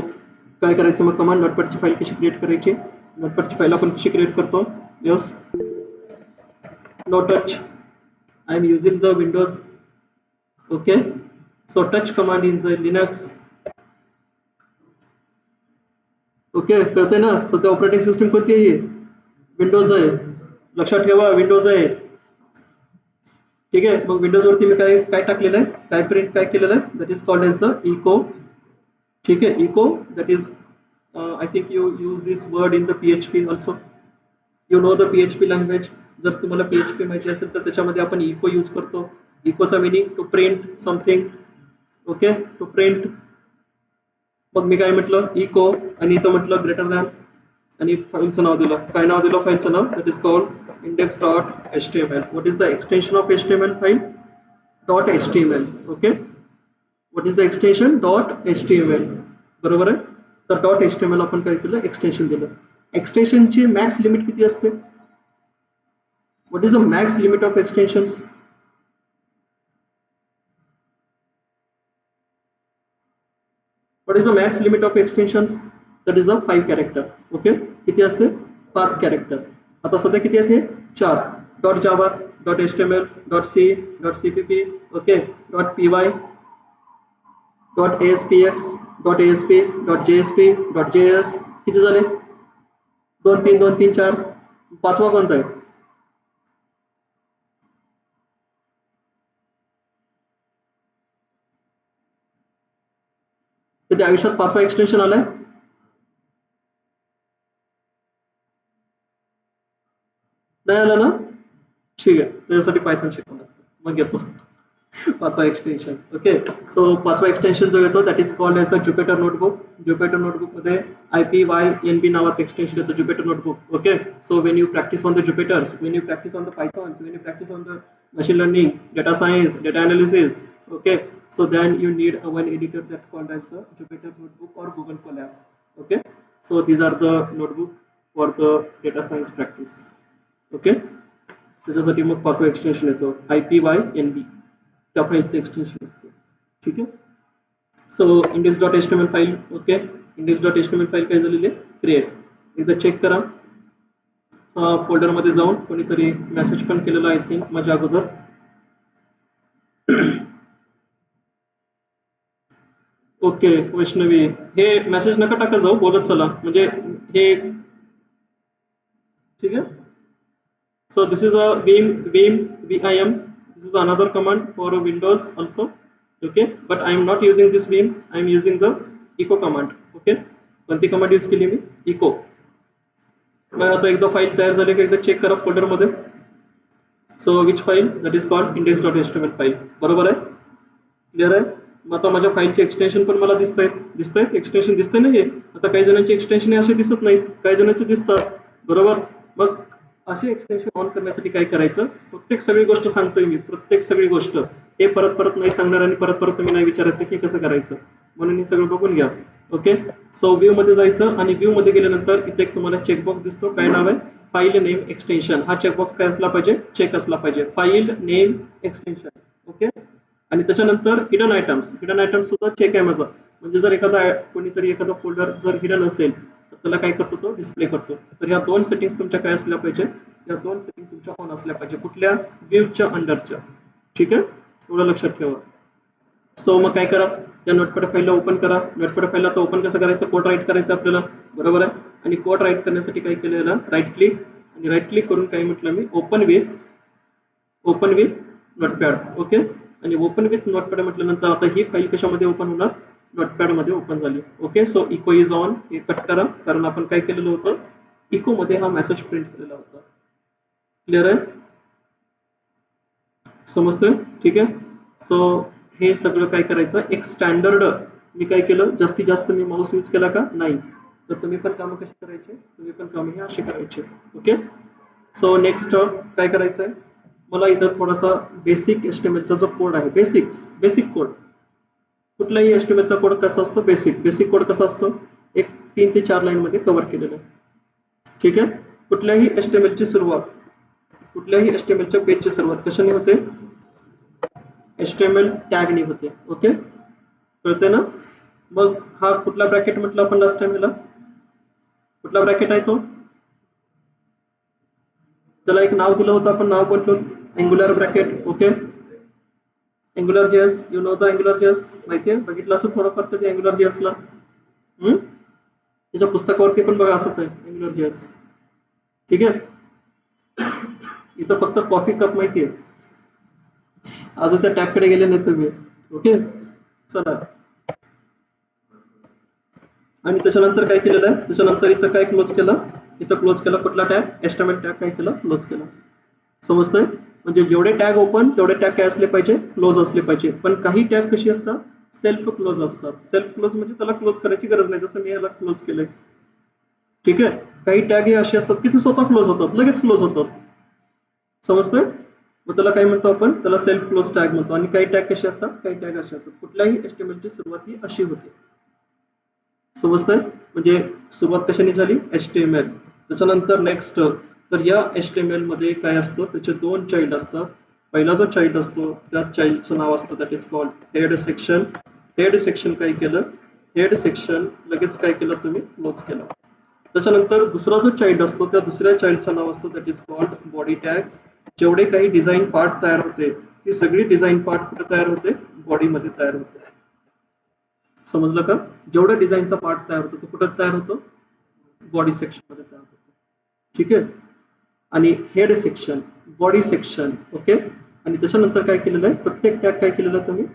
काय करायचं मग? कमांड नोटपॅडची फाईल कशी क्रिएट करायची? नोटपॅडची फाईल आपण कशी क्रिएट करतो? Yes, no touch. I am using the Windows. Okay, so touch command in the Linux. Okay, कळतंय ना? सध्या ऑपरेटिंग सिस्टम कोणती आहे? विंडोज आहे. लक्षात ठेवा, विंडोज आहे. ठीक आहे, मग विंडोज वरती मी काय काय टाकलेलं आहे, काय प्रिंट काय केलेलं आहे? That is called as the echo. ठीक आहे, echo that is I think you use this word in the PHP also. You know the PHP language. जर तुम्हाला PHP माहिती असेल तर त्याच्यामध्ये आपण इको यूज करतो. इकोचा meaning to print something. Okay, to print. मग मी काय म्हटलं इको आणि इथं म्हटलं ग्रेटर दॅन आणि फाईलचं नाव दिलं. काय नाव दिलं फाईलचं नाव? That is called index.html. what is the extension of HTML file? .html. okay, what is the extension? .html. बरोबर आहे. तर .html आपण काय केलं? एक्सटेन्शन दिलं. एक्सटेन्शनची मॅक्स लिमिट किती असते? what is the max limit of extensions? what is the max limit of extensions? that is a 5 character. okay, किती असते? 5 कॅरेक्टर. आता सध्या किती आहेत? हे 4. Dot Java, dot HTML, dot C, dot CPP, okay, dot PY, dot ASPX, dot ASP, dot JSP, dot JS. किती झाले? 2 3 2 3 4. पाचवा कोणता आहे? कधी आयुष्यात 5वा एक्सटेन्शन आलाय? नाही आला ना? ठीक आहे, त्याच्यासाठी पायथन शिकवणार मग येतो 5वा एक्सटेन्शन. ओके, सो 5वा एक्सटेन्शन जो येतो that is called as the Jupyter notebook. Jupyter notebook मध्ये IPYNB नावाचं एक्सटेन्शन येतं, Jupyter notebook. Okay, so when you practice on the Jupyters, when you practice on the Pythons, when you practice on the machine learning, data science, data analysis, okay, so then you need a one editor that called as the Jupyter Notebook or Google Colab. Okay, so these are the notebook for the data science practice. Okay, त्याच्यासाठी मग 5वा extension येतो IPYNB, त्या फाईलचं extension असतं. ठीक आहे, so index.html file. Okay, index.html file काय झालेली आहे? क्रिएट. एकदा चेक करा फोल्डर मध्ये जाऊन. कोणीतरी मेसेज पण केलेला आय थिंक माझ्या अगोदर. ओके वैष्णवी, हे मेसेज नका टाका जाऊ, बोलत चला म्हणजे हे. ठीक आहे, so this is a vim vim. this is another command for Windows also. okay, but I am not using this vim, I am using the echo command. okay, कोणती कमांड यूज केली मी? इको. मग आता एकदा file तयार झाली का एकदा check करा फोल्डर मध्ये. So which file? That is called index.html file. बरोबर आहे? क्लिअर आहे? मग आता माझ्या फाईलचे एक्सटेन्शन पण मला दिसत आहेत एक्सटेन्शन दिसतंय ना हे. आता काही जणांचे एक्सटेन्शन असे दिसत नाहीत, काही जणांचे दिसतात. बरोबर, मग असे एक्सटेन्शन ऑन करण्यासाठी काय करायचं? प्रत्येक सगळी गोष्ट सांगतोय मी, प्रत्येक सगळी गोष्ट हे परत परत नाही सांगणार आणि परत परत तुम्ही नाही विचारायचं की कसं करायचं, म्हणून हे सगळं बघून घ्या. ओके, सो व्ह्यू मध्ये जायचं आणि व्ह्यू मध्ये गेल्यानंतर इथे एक तुम्हाला चेकबॉक्स दिसतो. काय नाव आहे? File name extension. हा चेकबॉक्स काय असला पाहिजे? चेक असला पाहिजे, फाईल नेम एक्सटेन्शन. ओके, आणि त्याच्यानंतर हिडन आयटम्स. हिडन आयटम्स सुद्धा चेक आहे माझा. म्हणजे जर कोणीतरी एखादा फोल्डर जर हिडन असेल तर त्याला काय करतो? तो डिस्प्ले करतो. तर या 2 सेटिंग्स तुमच्या काय असल्या पाहिजे? या 2 सेटिंग तुमच्या ऑन असल्या पाहिजे. कुठल्या? व्ह्यूच्या अंडरच्या. ठीक आहे, थोडं लक्षात ठेवा. सो मग काय करा? या नोटपॅड फाईलला ओपन करा. नोटपॅड फाईलला तर ओपन कसं करायचं? कोड राईट करायचं आपल्याला. बरोबर आहे. आणि कोड राईट करण्यासाठी काय केलेलं, राईट क्लिक, आणि राईट क्लिक करून काय म्हटलं मी, ओपन विथ नोटपॅड. ओके, आणि ओपन विथ नोटपॅड म्हटल्यानंतर आता ही फाईल कशामध्ये ओपन होणार, नोटपॅड मध्ये ओपन झाली. Okay, so echo is on, हे कट करा, कारण आपण काय केलेलं होतं, इको मध्ये हा मेसेज प्रिंट केलेला होता. क्लिअर आहे, समजतोय, ठीक आहे. सो हे सगळं काय करायचं, एक स्टँडर्ड मी काय केलं, जास्तीत जास्त मी माऊस यूज केला का नाही, तर तुम्ही पण कामं कशी करायचे, तुम्ही पण कामं हे अशी करायचे. ओके, सो नेक्स्ट काय करायचं आहे, मला इथं थोडासा बेसिक एचटीएमएलचा जो कोड आहे, बेसिक कोड, कुठलाही एचटीएमएलचा कोड कसा असतो, बेसिक कोड कसा असतो, एक 3 ते 4 लाईन मध्ये कव्हर केलेलं आहे. ठीक आहे, कुठल्याही एचटीएमएलची सुरुवात, कुठल्याही एचटीएमएलच्या पेजची सुरुवात कशाने होते, एचटीएमएल टॅगने होते. ओके, कळते ना. मग हा कुठला ब्रॅकेट म्हटलं आपण लास्ट टाइम, कुठला ब्रॅकेट आहे तो, त्याला एक नाव दिलं होतं आपण, नाव म्हटलं angular bracket. Okay, angular JS, you know the angular JS, माहितीये, बघितलं असं थोडंफार कधी अँग्युलर जेएसला, त्याच्या पुस्तकावरती पण बघा असंच आहे अँग्युलर जेएस. ठीक आहे, इथं फक्त कॉफी कप माहितीये, अजून त्या टॅगकडे गेले नाही तुम्ही. ओके, चला, आणि त्याच्यानंतर काय केलेलं आहे, त्याच्यानंतर इथं काय क्लोज केलं, इथं क्लोज केला कुठला टॅग, एचटीएमएल टॅग काय केलं, क्लोज केला. समजतंय, म्हणजे जेवढे टॅग ओपन तेवढे टॅग काय असले पाहिजे, क्लोज असले पाहिजे. पण काही टॅग कशी असतात, सेल्फ क्लोज असतात. सेल्फ क्लोज म्हणजे त्याला क्लोज करायची गरज नाही, जसं मी याला क्लोज केलंय. ठीक आहे, काही टॅग हे असे असतात की ते स्वतः क्लोज होतात, लगेच क्लोज होतात. समजतंय, मग त्याला काय म्हणतो आपण, त्याला सेल्फ क्लोज टॅग म्हणतो. आणि काही टॅग कसे असतात, काही टॅग असे असतात, कुठल्याही एचटीएमएलची सुरुवात ही अशी होते. समजतंय, म्हणजे सुरुवात कशाने झाली, एचटीएमएल. त्याच्यानंतर नेक्स्ट, तर या एचटीएमएल मध्ये काय असतं, त्याचे 2 चाइल्ड असतात. पहिला जो चाइल्ड असतो त्या चाइल्डचं नाव असतं, that is called head section. Head section काय केलं, हेड सेक्शन लगेच काय केलं तुम्ही, क्लोज केलं. त्याच्यानंतर दुसरा जो चाइल्ड असतो त्या दुसऱ्या चाइल्डचं नाव असतं, that is called body tag. जेवढे काही डिझाईन पार्ट तयार होते ती सगळी डिझाईन पार्ट कुठे तयार होते, बॉडीमध्ये तयार होते. समजलं का, जेवढा डिझाईनचा पार्ट तयार होतो तो कुठे तयार होतो, बॉडी सेक्शन मध्ये तयार होतो. ठीक आहे, आणि head section, body section. Okay, आणि त्याच्यानंतर काय केलेलं आहे, प्रत्येक टॅग काय केलेलं आहे तुम्ही,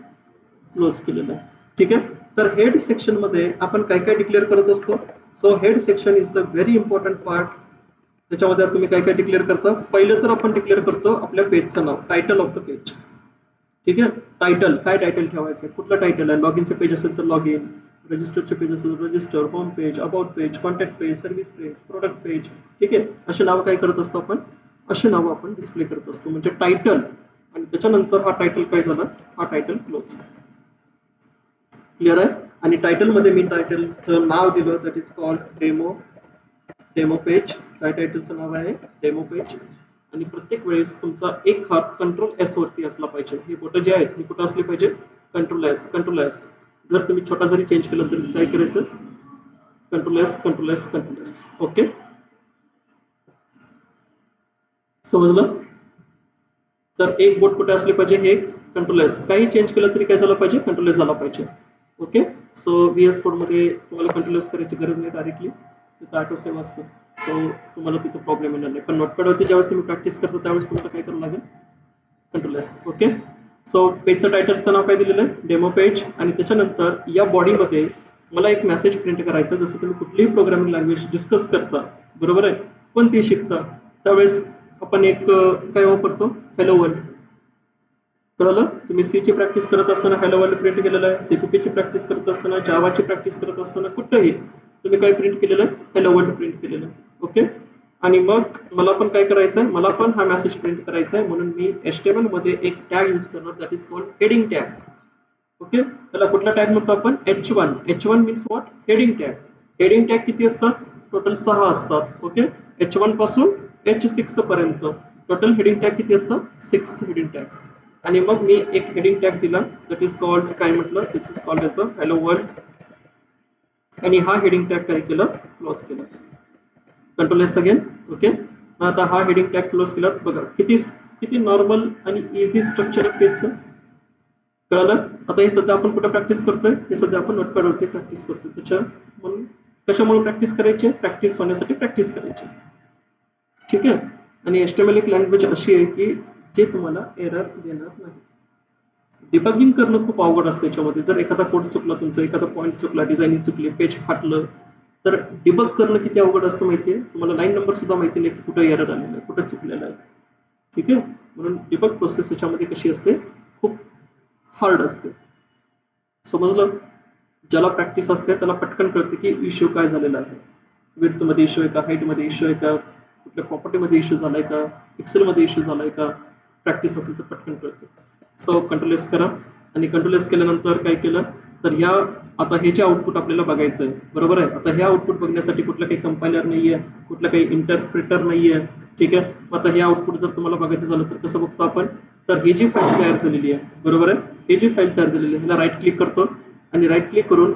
क्लोज केलेलं आहे. ठीक आहे, तर हेड सेक्शन मध्ये आपण काय काय डिक्लेअर करत असतो. So head section is the very important part. त्याच्यामध्ये तुम्ही काय काय डिक्लेअर करता, पहिलं तर आपण डिक्लेअर करतो आपल्या पेजचं नाव, टायटल ऑफ द पेज. ठीक आहे, टायटल, काय टायटल ठेवायचं, कुठलं टायटल आहे, लॉग इनचे पेज असेल तर लॉग इन, रजिस्टरचे पेज असेल तर register, home page, about page, contact page, service page, product page. ठीक आहे, असे नावं काय करत असतो आपण, असे नावं आपण डिस्प्ले करत असतो, म्हणजे टायटल. आणि त्याच्यानंतर हा टायटल काय झाला, हा टायटल क्लोज. क्लिअर आहे, आणि टायटल मध्ये मी टायटलचं नाव दिलं, that is called demo page. काय टायटलचं नाव आहे, डेमो पेज. आणि प्रत्येक वेळेस तुमचा एक हात कंट्रोल एस वरती असला पाहिजे. हे बोटं जे आहेत हे कुठं असले पाहिजे, कंट्रोल एस. जर तुम्ही छोटा जरी चेंज केलं तरी काय करायचं, कंट्रोल एस. ओके, समजलं. तर एक बोट कुठे असले पाहिजे, हे कंट्रोल एस. काही चेंज केलं तरी काय झालं पाहिजे, कंट्रोल एस झाला पाहिजे. ओके, सो VS कोड मध्ये तुम्हाला कंट्रोल एस करायची गरज नाही, डायरेक्टली तिथं ऑटो सेव्ह असतं. सो तुम्हाला तिथं प्रॉब्लेम येणार नाही. पण नोटपॅडवरती ज्यावेळेस तुम्ही प्रॅक्टिस करता त्यावेळेस तुम्हाला काय करावं लागेल, कंट्रोल एस. ओके, सो पेजचं टायटलचं नाव काय दिलेलं आहे, डेमो पेज. आणि त्याच्यानंतर या बॉडीमध्ये मला एक मेसेज प्रिंट करायचा. जसं तुम्ही कुठलीही प्रोग्रामिंग लँग्वेज डिस्कस करता, बरोबर आहे, पण ती शिकता त्यावेळेस आपण एक काय वापरतो, हॅलो वर्ल्ड. कळलं, तुम्ही सी ची प्रॅक्टिस करत असताना हॅलो वर्ल्ड प्रिंट केलेलं आहे, CPP ची प्रॅक्टिस करत असताना, जावाची प्रॅक्टिस करत असताना कुठंही तुम्ही काय प्रिंट केलेलं आहे, हॅलो वर्ल्ड प्रिंट केलेलं आहे. ओके, आणि मग मला पण काय करायचं आहे, मला पण हा मेसेज प्रिंट करायचा आहे, म्हणून मी HTML मध्ये एक टॅग यूज करणार, that is called heading tag. Okay, त्याला कुठला टॅग म्हणतो आपण, H1 means what, heading tag. Heading tag किती असतात, टोटल 6 असतात. ओके, H1 पासून H6 पर्यंत टोटल हेडिंग टॅग किती असतात, 6 हेडिंग टॅग्स. आणि मग मी एक हेडिंग टॅग दिला, दॅट इज कॉल्ड काय म्हटलं, this is called as hello world. आणि हा हेडिंग टॅग काय केलं, क्लोज केला. Control S again. ओके, आता हा हेडिंग टॅग क्लोज केला. बघा किती नॉर्मल आणि इझी स्ट्रक्चर पेजचं. कळलं, आता हे सध्या आपण कुठे प्रॅक्टिस करतोय, हे सध्या आपण नोटपॅडवरती प्रॅक्टिस करतोय, त्याच्या म्हणून कशामुळे प्रॅक्टिस करायची? प्रॅक्टिस होण्यासाठी प्रॅक्टिस करायची. ठीक आहे. आणि HTML एक लँग्वेज अशी आहे की जे तुम्हाला एरर देणार नाही. डिबगिंग करणं खूप अवघड असतं याच्यामध्ये. जर एखादा कोड चुकला तुमचा, एखादा पॉईंट चुकला, डिझायनिंग चुकली, पेज फाटलं, तर डिबग करणं किती अवघड असतं माहिती आहे? तुम्हाला लाईन नंबर सुद्धा माहिती नाही की कुठं एरर आलेला आहे, कुठं चुकलेलं आहे. ठीक आहे. म्हणून डिबग प्रोसेस याच्यामध्ये कशी असते? खूप हार्ड असते. समजलं? ज्याला प्रॅक्टिस असते त्याला पटकन कळते की इश्यू काय झालेला आहे. विड्थमध्ये इश्यू आहे का, हाईटमध्ये इश्यू आहे का, कुठल्या प्रॉपर्टीमध्ये इश्यू झालाय का, एक्सेलमध्ये इश्यू झालाय का. प्रॅक्टिस असेल तर पटकन कळते. सो कंट्रोल एस करा आणि कंट्रोल एस केल्यानंतर काय केलं तर ह्या आता हे जे आउटपुट आपल्याला बघायचं आहे, बरोबर आहे. आता हे आउटपुट बघण्यासाठी कुठलं काही कंपायलर नाही आहे, कुठलं काही इंटरप्रिटर नाही आहे. ठीक आहे. आता हे आउटपुट जर तुम्हाला बघायचं झालं तर कसं बघतो आपण? तर ही जी फाईल तयार झालेली आहे, बरोबर आहे, ही जी फाईल तयार झालेली आहे ह्याला राईट क्लिक करतो आणि राईट क्लिक करून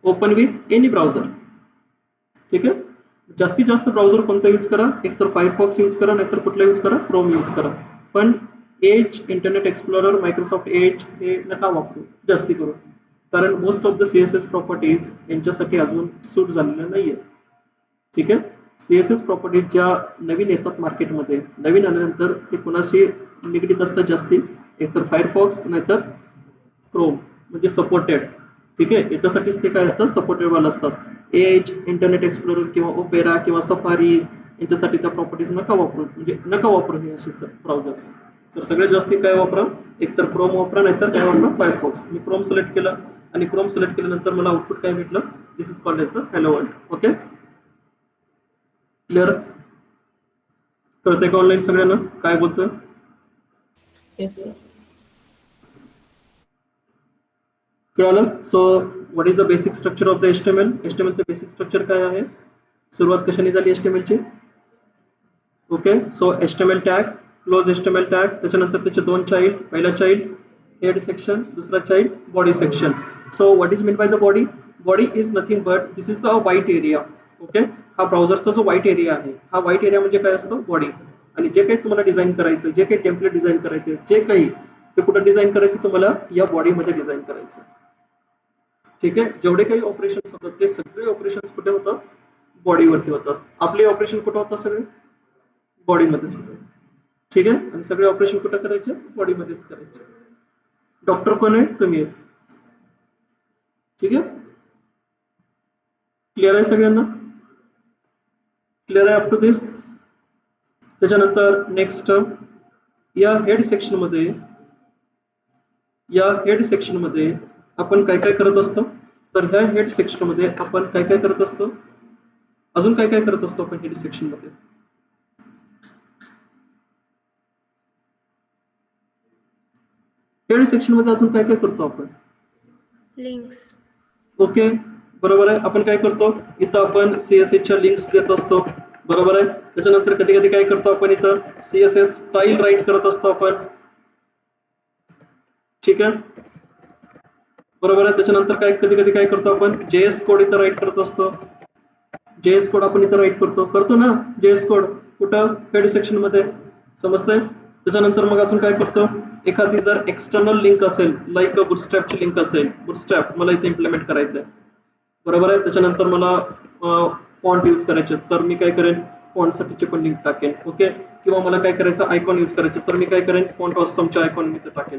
ओपन विथ एनी ब्राउझर. ठीक आहे. जास्तीत जास्त ब्राउझर कोणता यूज करा? एक तर फायरफॉक्स यूज करा, नाहीतर कुठला यूज करा? क्रोम यूज करा. पण Edge, Internet Explorer, Microsoft Edge हे नका वापरू जास्ती करून, कारण most of the CSS properties यांच्यासाठी अजून सूट झालेल्या नाहीये. ठीक आहे. CSS प्रॉपर्टीज ज्या नवीन येतात मार्केटमध्ये, नवीन आल्यानंतर ते कोणाशी निगडीत असतात जास्ती? एकतर फायरफॉक्स नाहीतर क्रोम, म्हणजे सपोर्टेड. ठीक आहे. याच्यासाठीच ते काय असतं? सपोर्टेबल असतात. एज, इंटरनेट एक्सप्लोरर किंवा ओपेरा किंवा सफारी यांच्यासाठी त्या प्रॉपर्टीज नका वापरू, म्हणजे नका वापरू हे असे ब्राउझर्स. तर सगळ्यात जास्ती काय वापरा? एकतर क्रोम वापरा, नाहीतर काय वापरा? फायरफॉक्स. मी क्रोम सिलेक्ट केलं आणि क्रोम सिलेक्ट केल्यानंतर मला आउटपुट काय भेटलं? This is called as the hello world. Okay, clear? कळतंय का ऑनलाईन सगळ्यांना काय बोलतोय? Yes sir. कळलं? So what is the basic structure of the HTML? HTMLचं बेसिक स्ट्रक्चर काय आहे? सुरुवात कशाने झाली HTMLची? Okay. So HTML tag, close HTML tag, त्याच्यानंतर त्याचे दोन चाइल्ड, पहिला चाइल्ड हेड सेक्शन, दुसरा child body section. So what is mean by the body? Body is nothing but this is the white area. Okay. हा ब्राउझरचा जो white area आहे, हा white area म्हणजे काय असतो? बॉडी. आणि जे काही तुम्हाला डिझाईन करायचं, जे काही टेम्पलेट डिझाईन करायचे, जे काही ते कुठं डिझाईन करायचं? तुम्हाला या बॉडीमध्ये डिझाईन करायचं. ठीक आहे. जेवढे काही ऑपरेशन्स होतात ते सगळे ऑपरेशन्स कुठे होतात? बॉडीवरती होतात. आपले ऑपरेशन कुठे होतात? सगळे बॉडीमध्येच होतात. ठीक आहे. आणि सगळे ऑपरेशन कुठे करायचे? बॉडीमध्येच करायचे. डॉक्टर कोण आहे? तुम्ही. ठीक आहे. क्लिअर आहे सगळ्यांना? क्लिअर आहे अप टू दिस? त्याच्यानंतर नेक्स्ट या हेड सेक्शनमध्ये आपण काय काय करत असतो? तर ह्या हेड सेक्शनमध्ये आपण काय काय करत असतो? अजून काय काय करत असतो आपण हेड सेक्शनमध्ये? हेड सेक्शनमध्ये अजून काय काय करतो आपण? लिंक्स. ओके, बरोबर आहे. आपण काय करतो? इथं आपण CSSच्या लिंक्स देत असतो, बरोबर आहे. त्याच्यानंतर कधी कधी काय करतो आपण? इथं CSS स्टाईल राईट करत असतो आपण. ठीक आहे, बरोबर आहे. त्याच्यानंतर काय कधी कधी काय करतो आपण? JS कोड इथं राईट करत असतो. JS कोड आपण इथं राईट करतो ना JS कोड. कुठं? हेड सेक्शन मध्ये. समजतंय? त्याच्यानंतर मग अजून काय करतो? एखादी जर एक्सटर्नल लिंक असेल, लाईक बुटस्ट्रॅपची लिंक असेल, बुटस्ट्रॅप मला इथे इम्प्लिमेंट करायचं आहे, बरोबर आहे. त्याच्यानंतर मला फॉन्ट यूज करायचे, तर मी काय करेन? फॉन्टसाठीचे पण लिंक टाकेन. ओके. किंवा मला काय करायचं? आयकॉन यूज करायचे, तर मी काय करेन? फॉन्ट ऑसमचे आयकॉन मी इथे टाकेन.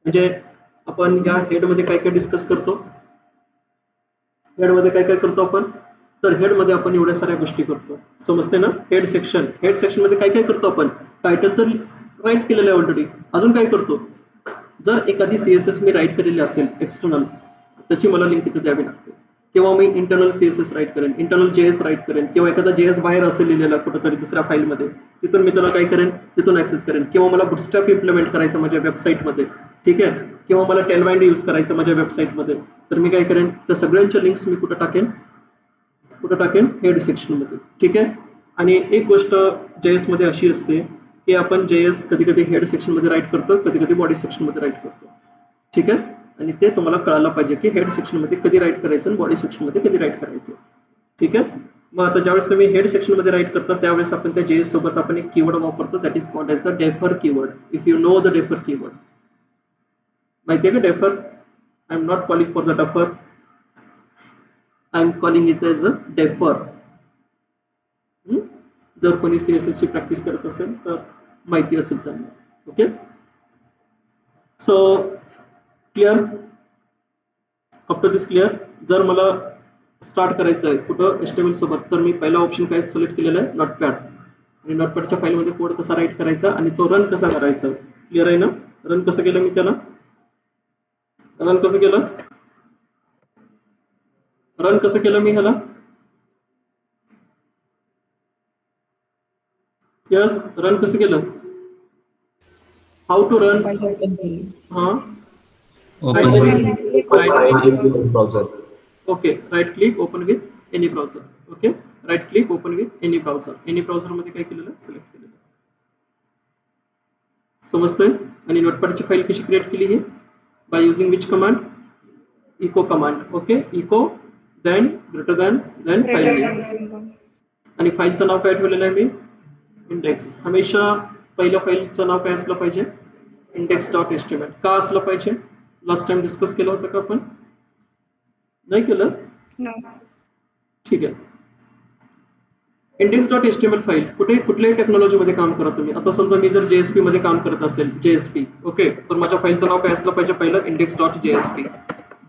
म्हणजे आपण या हेडमध्ये काय काय डिस्कस करतो? हेडमध्ये काय काय करतो आपण? तर हेडमध्ये आपण एवढ्या साऱ्या गोष्टी करतो. समजते ना? हेड सेक्शनमध्ये काय काय करतो आपण? टायटल तर राईट केलेलं आहे ऑलरेडी. अजून काय करतो? जर एखादी CSS मी राईट केलेली असेल एक्सटर्नल, त्याची मला लिंक इथे द्यावी लागते. किंवा मी इंटरनल CSS राईट करेन, इंटरनल JS राईट करेन, किंवा एखादा JS बाहेर असेल लिहिलेला कुठेतरी दुसऱ्या फाईलमध्ये, तिथून मी त्याला काय करेन? तिथून ऍक्सेस करेन. किंवा मला बुटस्ट्रॅप इम्प्लिमेंट करायचं माझ्या वेबसाईटमध्ये, ठीक आहे, किंवा मला टेलबाइंड यूज करायचं माझ्या वेबसाईटमध्ये, तर मी काय करेन? त्या सगळ्यांच्या लिंक्स मी कुठं टाकेन? हेड सेक्शनमध्ये. ठीक आहे. आणि एक गोष्ट JS मध्ये अशी असते की आपण JS कधी कधी हेड सेक्शनमध्ये राईट करतो, कधी कधी बॉडी सेक्शनमध्ये राईट करतो. ठीक आहे. आणि ते तुम्हाला कळायला पाहिजे की हेड सेक्शनमध्ये कधी राईट करायचं आणि बॉडी सेक्शनमध्ये कधी राईट करायचं. ठीक आहे. मग आता ज्यावेळेस तुम्ही हेड सेक्शनमध्ये राईट करता त्यावेळेस आपण त्या JS सोबत आपण एक कीवर्ड वापरतो, that is called as the defer keyword. If you know the defer keyword, माहिती आहे का defer? I am not calling for the duffer. I am calling it as a defer. जर कोणी CSS ची प्रॅक्टिस करत असेल तर माहिती असेल त्यांना. Okay, so clear, up to this clear. जर मला स्टार्ट करायचं आहे कुठं HTML सोबत, तर मी पहिला ऑप्शन काय सिलेक्ट केलेला आहे, नोटपॅड. आणि नोटपॅडच्या फाईलमध्ये कोड कसा राईट करायचा आणि तो रन कसा करायचा. क्लिअर आहे ना. रन कसं केलं मी त्याला, रन कसं केलं, रन कसं केलं मी ह्याला. यस, रन कसं केलं, how to run. File open केली. हां, Open with browser. Okay, right click open with any browser. Okay, right click open with any browser. Any browser मध्ये काय केलेलं, सिलेक्ट केलेलं. समजतंय. आणि नोटपॅडची फाईल कशी क्रिएट केली आहे, by using which command, echo command. Okay, echo then greater than file name. आणि फाईलचं नाव काय ठेवलेलं आहे मी, इंडेक्स. हमेशा पहिल्या फाईलचं नाव काय असलं पाहिजे, index.html. का असलं पाहिजे, लास्ट टाइम डिस्कस केलं होतं का आपण, नाही केलं. ठीक आहे. index.html फाईल कुठल्याही टेक्नॉलॉजीमध्ये काम करा तुम्ही. आता समजा मी जर JSP मध्ये काम करत असेल, JSP, ओके, तर माझ्या फाईलचं नाव काय असलं पाहिजे, पहिलं index.jsp.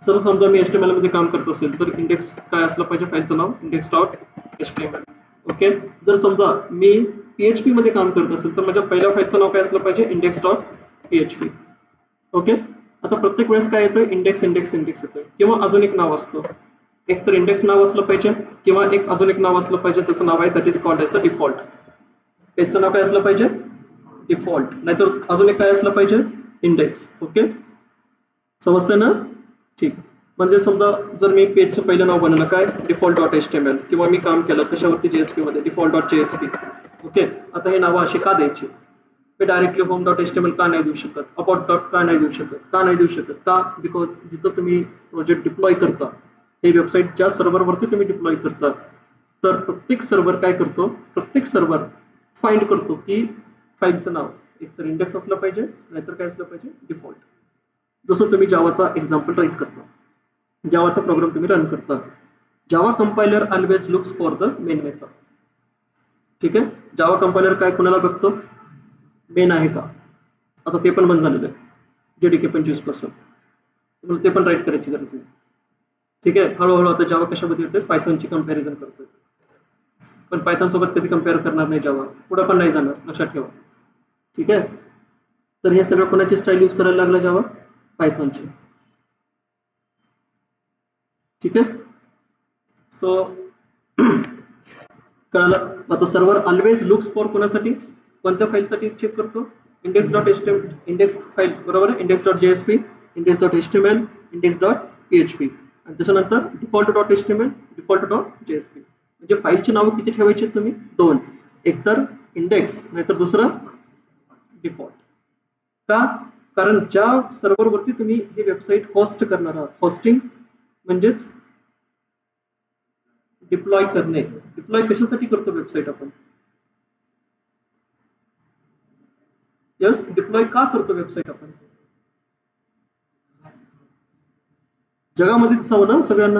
जर समजा मी HTML मध्ये काम करत असेल तर इंडेक्स काय असलं पाहिजे, फाईलचं नाव index.html. ओके, जर समजा मी PHP मध्ये काम करत असेल तर माझ्या पहिल्या फाईलचं नाव काय असलं पाहिजे, index.php. ओके, आता प्रत्येक वेळेस काय येतं, इंडेक्स येतं, किंवा अजून एक नाव असतं. एक तर इंडेक्स नाव असलं पाहिजे किंवा एक अजून एक नाव असलं पाहिजे, त्याचं नाव आहे that is called as the default. पेजचं नाव काय असलं पाहिजे, डिफॉल्ट. नाहीतर अजून एक काय असलं पाहिजे, इंडेक्स. ओके, समजतंय ना. ठीक, म्हणजे समजा जर मी पेजचं पहिलं नाव बनवलं काय, default.html, किंवा मी काम केलं कशावरती, JSP मध्ये, default.jsp. ओके, आता हे नावं अशी का द्यायची, मी डायरेक्टली home.html का नाही देऊ शकत, about. का नाही देऊ शकत, का, बिकॉज जिथं तुम्ही प्रोजेक्ट डिप्लॉय करता, हे वेबसाईट ज्या सर्व्हरवरती तुम्ही डिप्लॉय करता, तर प्रत्येक सर्व्हर काय करतो, प्रत्येक सर्व्हर फाइंड करतो की फाईलचं नाव एकतर इंडेक्स असलं पाहिजे, नाहीतर काय असलं पाहिजे, डिफॉल्ट. जसं तुम्ही जावाचा एक्झाम्पल राईट करता, जावाचा प्रोग्राम तुम्ही रन करता, Java compiler always looks for the main method. ठीक आहे, जावा कंपायलर काय कोणाला बघतो, मेन आहे का. आता ते पण बंद झालेलं आहे JDK 25 पासून, तुम्हाला ते पण राईट करायची गरज नाही. ठीक आहे, हळूहळू आता जावा कशामध्ये येतोय, पायथॉनची कंपॅरिझन करतोय, पण पायथॉन सोबत कधी कंपेअर करणार नाही जावा, पुढे पण नाही जाणार, लक्षात ठेवा. ठीक आहे, तर हे सगळं कोणाची स्टाईल यूज करायला लागला, जावा, पायथॉनची. ठीक आहे, सो कळालं. आता सर्व्हर ऑलवेज लुक्स फॉर कोणासाठी, कोणत्या फाईलसाठी चेक करतो, index.html, इंडेक्स फाईल, बरोबर आहे, index.jsp, index.html, index.php, आणि त्याच्यानंतर default.html, default.jsp. म्हणजे फाईलची नावं किती ठेवायची तुम्ही, दोन, एक तर इंडेक्स, नाहीतर दुसरं डिफॉल्ट. का, कारण ज्या सर्व्हरवरती तुम्ही ही वेबसाईट होस्ट करणार आहात, होस्टिंग म्हणजेच डिप्लॉय करणे. डिप्लॉय कशासाठी करतो वेबसाईट आपण, यस, डिप्लॉय का करतो वेबसाईट आपण, जगामध्ये दिसावं ना सगळ्यांना,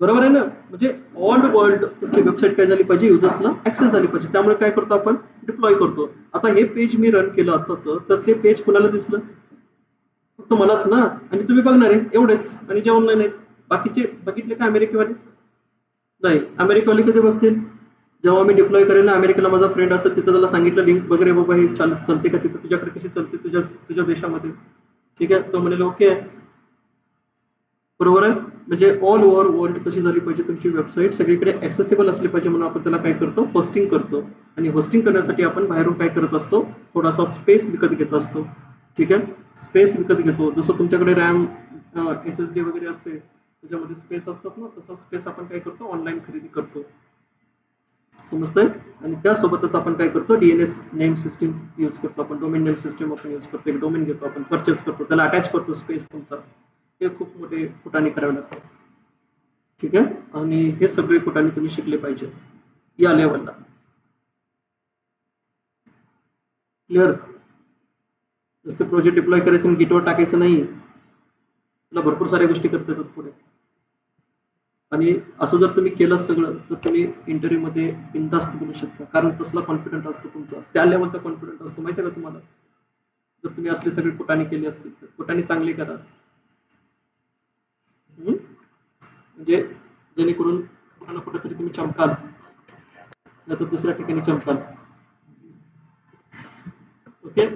बरोबर आहे ना. म्हणजे ऑल वर्ल्ड तुमची वेबसाईट काय झाली पाहिजे, युजर्सला ऍक्सेस झाली पाहिजे. त्यामुळे काय करतो आपण, डिप्लॉय करतो. आता हे पेज मी रन केलं आताच, तर ते पेज कुणाला दिसलं, फक्त मलाच ना, आणि तुम्ही बघणार आहे एवढेच, आणि जे ऑनलाईन आहेत बाकीचे बघितले का अमेरिकेवाले, नाही. अमेरिकावाले कधी बघतील, जेव्हा मी डिप्लॉय करेल ना, अमेरिकेला माझा फ्रेंड असेल, तिथं त्याला सांगितलं लिंक वगैरे, बाबा हे चालते का तिथं, तुझ्याकडे कशी चालते, तुझ्या देशामध्ये. ठीक आहे, तो म्हणेल ओके, बरोबर आहे. म्हणजे ऑल ओव्हर वर्ल्ड कशी झाली पाहिजे तुमची वेबसाईट, सगळीकडे ऍक्सेसिबल असली पाहिजे, म्हणून आपण त्याला काय करतो, होस्टिंग करतो. आणि होस्टिंग करण्यासाठी आपण बाहेरून काय करत असतो, थोडासा स्पेस विकत घेत असतो. ठीक आहे, स्पेस विकत घेतो. जसं तुमच्याकडे रॅम, SSD वगैरे असते, त्याच्यामध्ये स्पेस असतात ना, तसा स्पेस आपण काय करतो, ऑनलाईन खरेदी करतो. समजतंय. आणि त्यासोबतच आपण काय करतो, DNS नेम सिस्टीम यूज करतो आपण, डोमेन नेम सिस्टीम आपण यूज करतो. एक डोमेन घेतो आपण, परचेस करतो, त्याला अटॅच करतो स्पेस तुमचा. हे खूप मोठे कुटाने करावे लागतात. ठीक आहे, आणि हे सगळे कुटाने तुम्ही शिकले पाहिजे या लेवलला. क्लिअर. नुसते प्रोजेक्ट डिप्लॉय करायचं आणि गिटवर टाकायचं नाही, तुला भरपूर साऱ्या गोष्टी करता येतात पुढे. आणि असं जर तुम्ही केलं सगळं तर तुम्ही इंटरव्ह्यूमध्ये बिनधास्त बोलू शकता, कारण तसला कॉन्फिडंट असतो तुमचा, त्या लेवलचा कॉन्फिडंट असतो, माहिती आहे का तुम्हाला. जर तुम्ही असले सगळे कुटाणे केली असतील तर कुटाणे चांगली करा. म्हणजे जेणेकरून कुठं ना कुठेतरी तुम्ही चमकाल, नाही तर दुसऱ्या ठिकाणी चमकाल. ओके.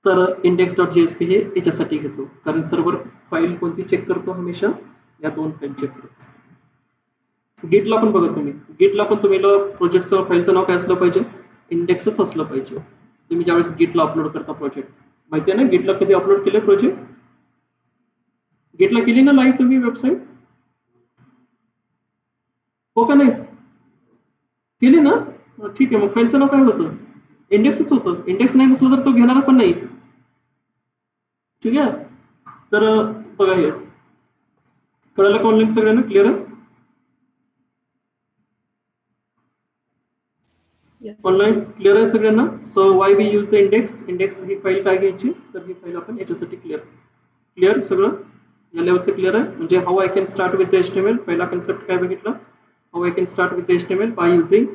तर index.jsp हे याच्यासाठी घेतो, कारण सर्व्हर फाईल कोणती चेक करतो हमेशा, या 2 फाईल चेक करतो. गिटला पण बघा तुम्ही, गिटला पण तुम्हाला प्रोजेक्टचं फाईलचं नाव काय असलं पाहिजे, इंडेक्सच असलं पाहिजे. तुम्ही ज्यावेळेस गिटला अपलोड करता प्रोजेक्ट, माहिती आहे ना गिटला कधी अपलोड केले प्रोजेक्ट, गिटला केली ना लाईव्ह तुम्ही वेबसाईट, हो का नाही केली ना. ठीक आहे, मग फाईलचं नाव काय होतं, इंडेक्सच होतं. इंडेक्स नाही नसलं तर तो घेणारा पण नाही. ठीक आहे. तर बघा हे कळलं का ऑनलाईन सगळ्यांना, क्लिअर आहे Yes. ऑनलाईन, क्लिअर आहे सगळ्यांना. So why we use the index, index ही फाईल काय घ्यायची, तर ही फाईल आपण याच्यासाठी क्लिअर सगळं या लेवलचं क्लिअर आहे. म्हणजे how I can start with HTML, पहिला कन्सेप्ट काय बघितला, how I can start with HTML by using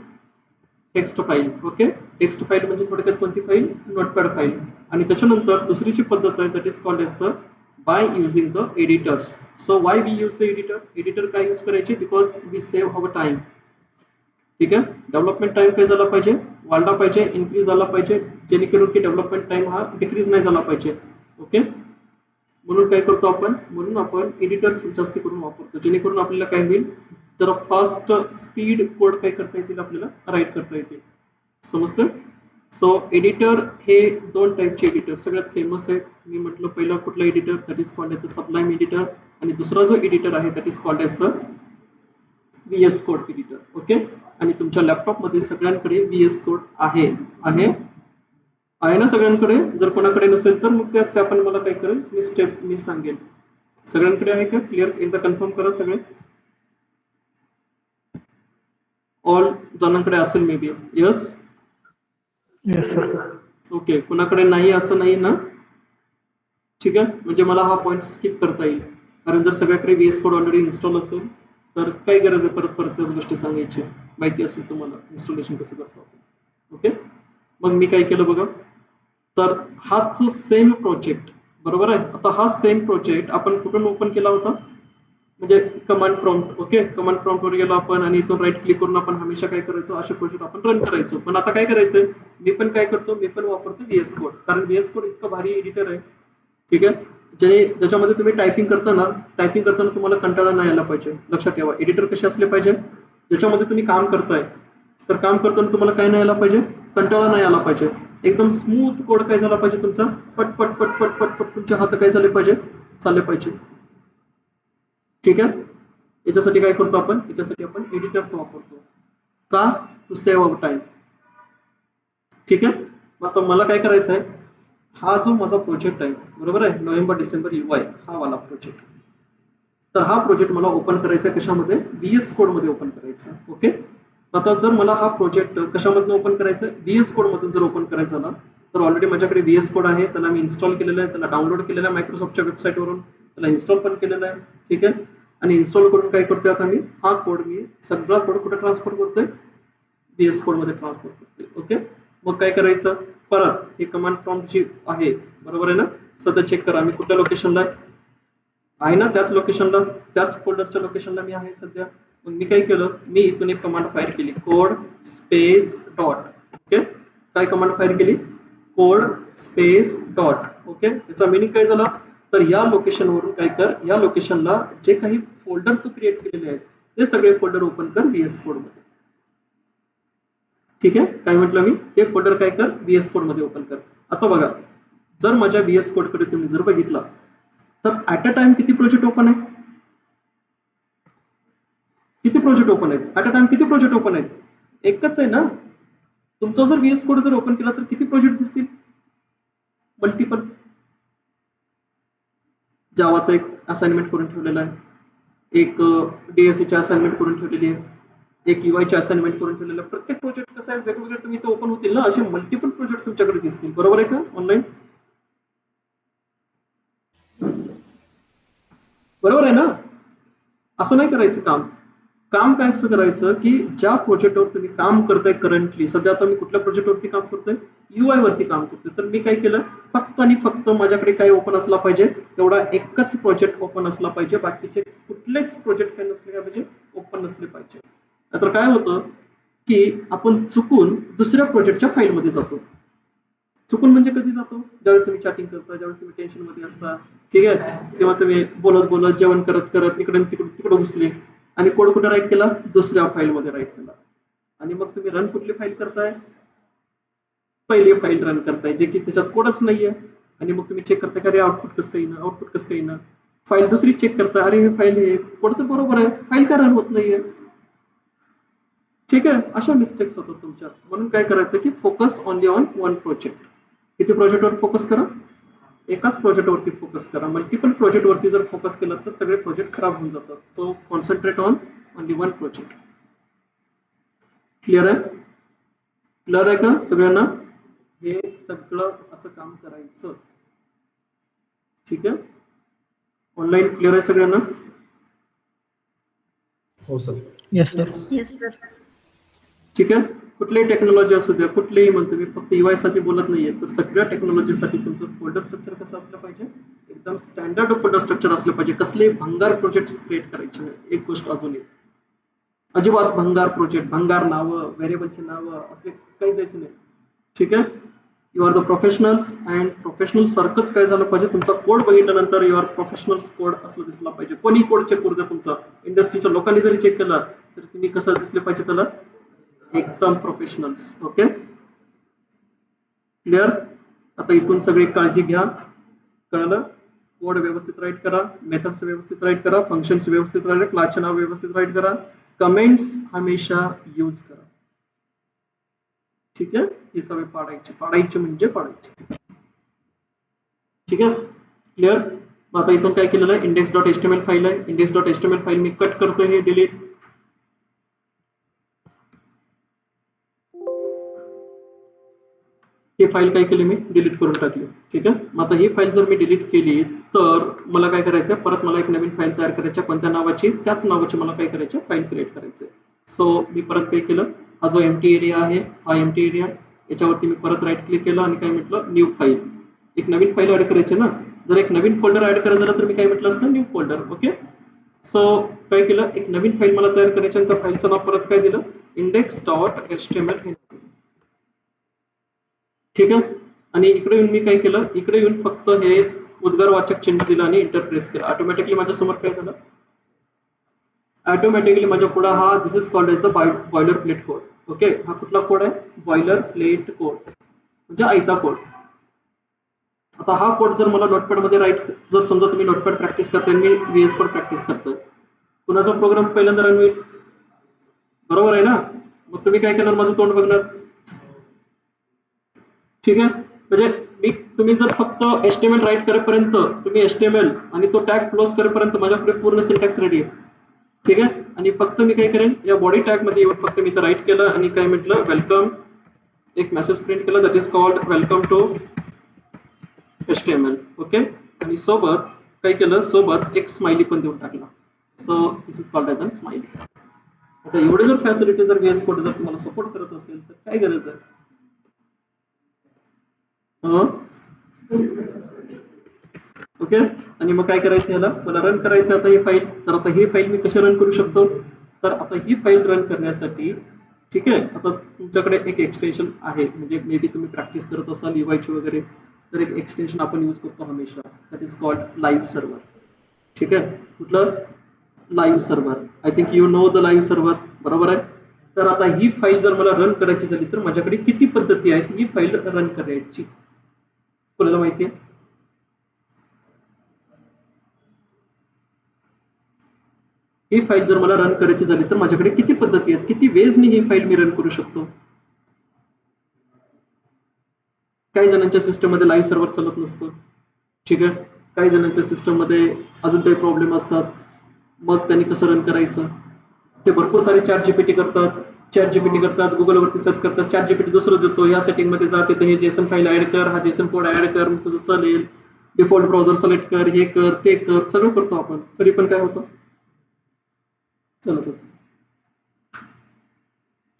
text file. Okay, text file म्हणजे थोडक्यात कोणती फाईल, नोटपॅड फाईल. आणि त्याच्यानंतर दुसरी जी पद्धत आहे that is called as the by using the editors. So why we use the editor काय यूज करायचे, because we save our time. ठीक आहे, डेव्हलपमेंट टाइम काय झाला पाहिजे, वाढला पाहिजे, इन्क्रीज झाला पाहिजे, जेणेकरून की डेव्हलपमेंट टाइम हा डिक्रीज नाही झाला पाहिजे. ओके, म्हणून काय करतो आपण, म्हणून आपण एडिटर्स जास्त करून वापरतो, जेणेकरून आपल्याला काय होईल, तर फास्ट स्पीड कोड काय करता येतील, आपल्याला राईट करता येतील. समजतं. सो एडिटर हे 2 टाईपचे एडिटर सगळ्यात फेमस आहे. मी म्हटलं पहिला कुठला editor, that is called as the sublime editor, आणि दुसरा जो एडिटर आहे that is called as the VS code editor. Okay, आणि तुमच्या लॅपटॉपमध्ये सगळ्यांकडे VS कोड आहे ना सगळ्यांकडे. जर कोणाकडे नसेल तर मग त्या पण मला काय करेल, मी स्टेप मी सांगेल. सगळ्यांकडे आहे का, क्लिअर, एकदा कन्फर्म करा सगळे. ऑल जणांकडे असेल मे बी, यस. ओके, कुणाकडे नाही असं नाही ना. ठीक आहे, म्हणजे मला हा पॉईंट स्किप करता येईल, कारण जर सगळ्याकडे VS कोड ऑलरेडी इन्स्टॉल असेल तर काय गरज आहे परत त्याच गोष्टी सांगायची, माहिती असेल तुम्हाला इन्स्टॉलेशन कसं करतो आपण. ओके, मग मी काय केलं बघा, तर हाच सेम प्रोजेक्ट, बरोबर आहे. आता हा सेम प्रोजेक्ट आपण कुठून ओपन केला होता, म्हणजे command prompt. Okay, command prompt वर गेलो आपण आणि इथून राईट क्लिक करून आपण हमेशा काय करायचं, असे प्रोजेक्ट आपण रन करायचो. पण आता काय करायचंय, मी पण काय करतो, मी पण वापरतो VS कोड, कारण VS कोड इतकं भारी एडिटर आहे. ठीक आहे, ज्याच्यामध्ये तुम्ही टायपिंग करताना तुम्हाला कंटाळा नाही आला पाहिजे. लक्षात ठेवा, एडिटर कसे असले पाहिजे, ज्याच्यामध्ये तुम्ही काम करताय तर काम करताना तुम्हाला काय नाही आला पाहिजे, कंटाळा नाही आला पाहिजे. एकदम स्मूथ कोड काय झाला पाहिजे तुमचा, पट पट पट पट पट पट तुमचे हात काय झाले पाहिजे, चालले पाहिजे. ठीक आहे, याच्यासाठी काय करतो आपण, याच्यासाठी आपण एडिटर्स वापरतो, का, टू सेव्ह अवर टाइम. ठीक आहे, आता मला काय करायचं आहे, हा जो माझा प्रोजेक्ट आहे, बरोबर आहे, नोव्हेंबर डिसेंबर UI हा वाला प्रोजेक्ट, तर हा प्रोजेक्ट मला ओपन करायचा कशामध्ये, VS कोड मध्ये ओपन करायचा. ओके, आता जर मला हा प्रोजेक्ट कशामधून ओपन करायचा, VS कोड मधून जर ओपन करायचा झाला तर ऑलरेडी माझ्याकडे VS कोड आहे, त्याला मी इन्स्टॉल केलेलं आहे, त्याला डाउनलोड केलेलं आहे मायक्रोसॉफ्टच्या वेबसाईटवरून, त्याला इन्स्टॉल पण केलेलं आहे. ठीक आहे, आणि इन्स्टॉल करून काय करतोय आता मी, हा कोड मी सगळा कोड कुठे ट्रान्सफर करतोय, VS कोड मध्ये ट्रान्सफर करतोय. ओके, मग काय करायचं, परत हे कमांड प्रॉम्प्ट जी आहे, बरोबर आहे ना, सध्या चेक करा मी कुठल्या लोकेशनला आहे ना, त्याच लोकेशनला, त्याच फोल्डरच्या लोकेशनला मी आहे सध्या. मग मी काय केलं, मी इथून एक कमांड फायर केली, कोड स्पेस डॉट. ओके, काय कमांड फायर केली, कोड स्पेस डॉट. ओके, याचा मिनिंग काय झाला, तर या लोकेशनवरून काय कर, या लोकेशनला जे काही फोल्डर तू क्रिएट केलेले आहेत ते सगळे फोल्डर ओपन कर VS कोड मध्ये. ठीक आहे, काय म्हटलं मी, ते फोल्डर काय कर, VS कोड मध्ये ओपन कर. आता बघा, जर माझ्या VS कोड कडे तुम्ही जर बघितला तर ऍट अ टाइम किती प्रोजेक्ट ओपन आहेत, किती प्रोजेक्ट ओपन आहेत, ऍट अ टाइम किती प्रोजेक्ट ओपन आहेत, एकच आहे ना. तुमचा जर VS कोड जर ओपन केला तर किती प्रोजेक्ट दिसतील, मल्टिपल. जावाचा एक असाइनमेंट करून ठेवलेला आहे, एक DSC ची असाइनमेंट करून ठेवलेली आहे, एक UI ची असाइनमेंट करून ठेवलेलं आहे. प्रत्येक प्रोजेक्ट कसं आहे, वेगवेगळे तुम्ही ते ओपन होतील ना, असे मल्टिपल प्रोजेक्ट तुमच्याकडे दिसतील, बरोबर आहे का ऑनलाईन, Yes, sir. बरोबर आहे ना. असं नाही करायचं काम. काम काय असं करायचं की ज्या प्रोजेक्टवर तुम्ही काम करताय करंटली, सध्या आता मी कुठल्या प्रोजेक्टवरती काम करतोय, UI वरती काम करतोय, तर मी काय केलं, फक्त आणि फक्त माझ्याकडे काय ओपन असला पाहिजे, तेवढा एकच प्रोजेक्ट ओपन असला पाहिजे, बाकीचे कुठलेच प्रोजेक्ट काय नसले पाहिजे, ओपन नसले पाहिजे. तर काय होतं की आपण चुकून दुसऱ्या प्रोजेक्टच्या फाईलमध्ये जातो. चुकून म्हणजे कधी जातो, ज्यावेळेस तुम्ही चॅटिंग करता, ज्यावेळेस तुम्ही टेन्शन मध्ये असता, ठीक आहे, किंवा तुम्ही बोलत बोलत जेवण करत करत इकडे तिकडे घुसले आणि कोड कुठे राईट केला, दुसऱ्या फाईलमध्ये राईट केला, आणि मग तुम्ही रन कुठली फाईल करताय, पहिली फाईल रन करताय जे की त्याच्यात कोडच नाहीये, आणि मग तुम्ही चेक करताय, अरे आउटपुट कसं काही ना, आउटपुट कसं काही ना, फाईल दुसरी चेक करताय, अरे हे फाईल हे कोड तर बरोबर आहे, फाईल का रन होत नाहीये. ठीक आहे, अशा मिस्टेक्स होतात तुमच्या. म्हणून काय करायचं की focus only on one project. किती प्रोजेक्टवर फोकस करा, एकाच प्रोजेक्टवरती फोकस करा. मल्टिपल प्रोजेक्टवरती जर फोकस केला तर सगळे प्रोजेक्ट खराब होऊन जातात. So concentrate on only one project. Clear आहे, क्लिअर आहे का सगळ्यांना, हे सगळं असं काम करायचं. ठीक आहे, ऑनलाईन क्लिअर आहे सगळ्यांना. हो sir. Yes, sir. Yes, sir. ठीक आहे, कुठलीही टेक्नॉलॉजी असू द्या, कुठलेही म्हणतो मी, फक्त UI साठी बोलत नाहीये, तर सगळ्या टेक्नॉलॉजीसाठी तुमचं फोल्डर स्ट्रक्चर कसं असलं पाहिजे, एकदम स्टँडर्ड फोल्डर स्ट्रक्चर असलं पाहिजे. कसले भंगार प्रोजेक्ट क्रिएट करायचे नाही. एक गोष्ट अजून एक, अजिबात भंगार प्रोजेक्ट, भंगार नावं, व्हेरिएबलची नावं असले काही द्यायचे नाही. ठीक आहे, you are the professionals, and professional सारखंच काय झालं पाहिजे, तुमचा कोड बघितल्यानंतर यू आर प्रोफेशनल्स कोड असं दिसला पाहिजे. कोणी कोड चेक करू द्या तुमचा, इंडस्ट्रीच्या लोकांनी जरी चेक केला तर तुम्ही कसं दिसले पाहिजे त्याला, एकदम प्रोफेशनल्स. Okay, clear. आता इथून सगळी काळजी घ्या, कळलं. कोड व्यवस्थित राईट करा, मेथड्स व्यवस्थित राईट करा, फंक्शन्स व्यवस्थित राईट, क्लासचे नाव व्यवस्थित राईट करा, कमेंट्स हमेशा यूज करा. ठीक आहे, ही सवय पाडायची म्हणजे पाडायची. ठीक आहे, क्लिअर. मग आता इथून काय केलेलं आहे, index.html फाईल आहे, index.html फाईल मी कट करतोय, हे डिलीट. ही फाईल काय केली मी, डिलीट करून टाकली. ठीक आहे, मग आता ही फाईल जर मी डिलीट केली तर मला काय करायचं, परत मला एक नवीन फाईल तयार करायची, कोणत्या नावाची, त्याच नावाची मला काय करायचं, फाईल क्रिएट करायचं. सो मी परत काय केलं, हा जो एम्प्टी एरिया आहे, हा एम्प्टी एरिया, याच्यावरती मी परत राईट क्लिक केलं आणि काय म्हटलं, न्यू फाईल. एक नवीन फाईल ऍड करायची ना, जर एक नवीन फोल्डर ऍड करायचं झालं तर मी काय म्हटलं असतं, न्यू फोल्डर. ओके, सो काय केलं, एक नवीन फाईल मला तयार करायची आणि त्या फाईलचं नाव परत काय दिलं, index.html. ठीक आहे, आणि इकडे येऊन मी काय केलं, इकडे येऊन फक्त हे उद्गारवाचक चिन्ह दिलं आणि इंटर प्रेस केलं. ऑटोमॅटिकली माझ्या समोर काय झालं, ऑटोमॅटिकली माझ्या पुढे हा, this is called as the boiler plate code. Okay, हा कुठला कोड आहे, बॉयलर प्लेट कोड म्हणजे आयता कोड. आता हा कोड जर मला नोटपॅड मध्ये राईट, जर समजा तुम्ही नोटपॅड प्रॅक्टिस करताय, मी VS कोड प्रॅक्टिस करतोय, कुणाचा प्रोग्राम पहिल्यांदा रन होईल, बरोबर आहे ना. मग तुम्ही काय करणार, माझं तोंड बघणार. ठीक आहे, म्हणजे तुम्ही जर फक्त HTML राईट करेपर्यंत, तुम्ही HTML आणि तो टॅग क्लोज करेपर्यंत माझ्याकडे पूर्ण सिंटॅक्स रेडी आहे. ठीक आहे, आणि फक्त मी काय करेन, या बॉडी टॅग मध्ये येऊन फक्त मी राईट केलं आणि काय म्हटलं, वेलकम, एक मेसेज प्रिंट केला, that is called welcome to HTML. Okay, आणि सोबत काय केलं, सोबत एक स्माइली पण देऊन टाकला. So this is called as smiley. आता एवढे जर फॅसिलिटी जर VS कोड जर तुम्हाला सपोर्ट करत असेल तर काय गरज आहे. ओके, आणि मग काय करायचं, याला मला रन करायचं आता ही फाईल. तर आता ही फाईल मी कशी रन करू शकतो, तर आता ही फाईल रन करण्यासाठी, ठीक आहे, आता तुमच्याकडे एक एक्सटेन्शन आहे, म्हणजे मे बी तुम्ही प्रॅक्टिस करत असाल UIची वगैरे, तर एक एक्सटेन्शन आपण यूज करतो हमेशा, that is called live server. ठीक आहे, कुठलं, live server. I think you know the live server, बरोबर आहे. तर आता ही फाईल जर मला रन करायची झाली तर माझ्याकडे किती पद्धती आहेत ही फाईल रन करायची, कोणाला माहिती आहे. ही फाईल जर मला रन करायची झाली तर माझ्याकडे किती पद्धती आहेत, किती वेजनी ही फाईल मी रन करू शकतो. काही जणांच्या सिस्टम मध्ये लाईव्ह सर्व्हर चालत नसतं. ठीक आहे, काही जणांच्या सिस्टम मध्ये अजून काही प्रॉब्लेम असतात, मग त्यांनी कसं रन करायचं, ते भरपूर सारे ChatGPT करतात, गुगलवरती सर्च करतात, ChatGPT दुसरं देतो, या सेटिंग मध्ये जा, तिथे हे जेसन फाईल ऍड कर, हा जेसन कोड ऍड कर, मग तुझं चालेल, डिफॉल्ट ब्राउझर सिलेक्ट कर, हे कर ते कर, सगळं करतो आपण, तरी पण काय होतं, चलतच.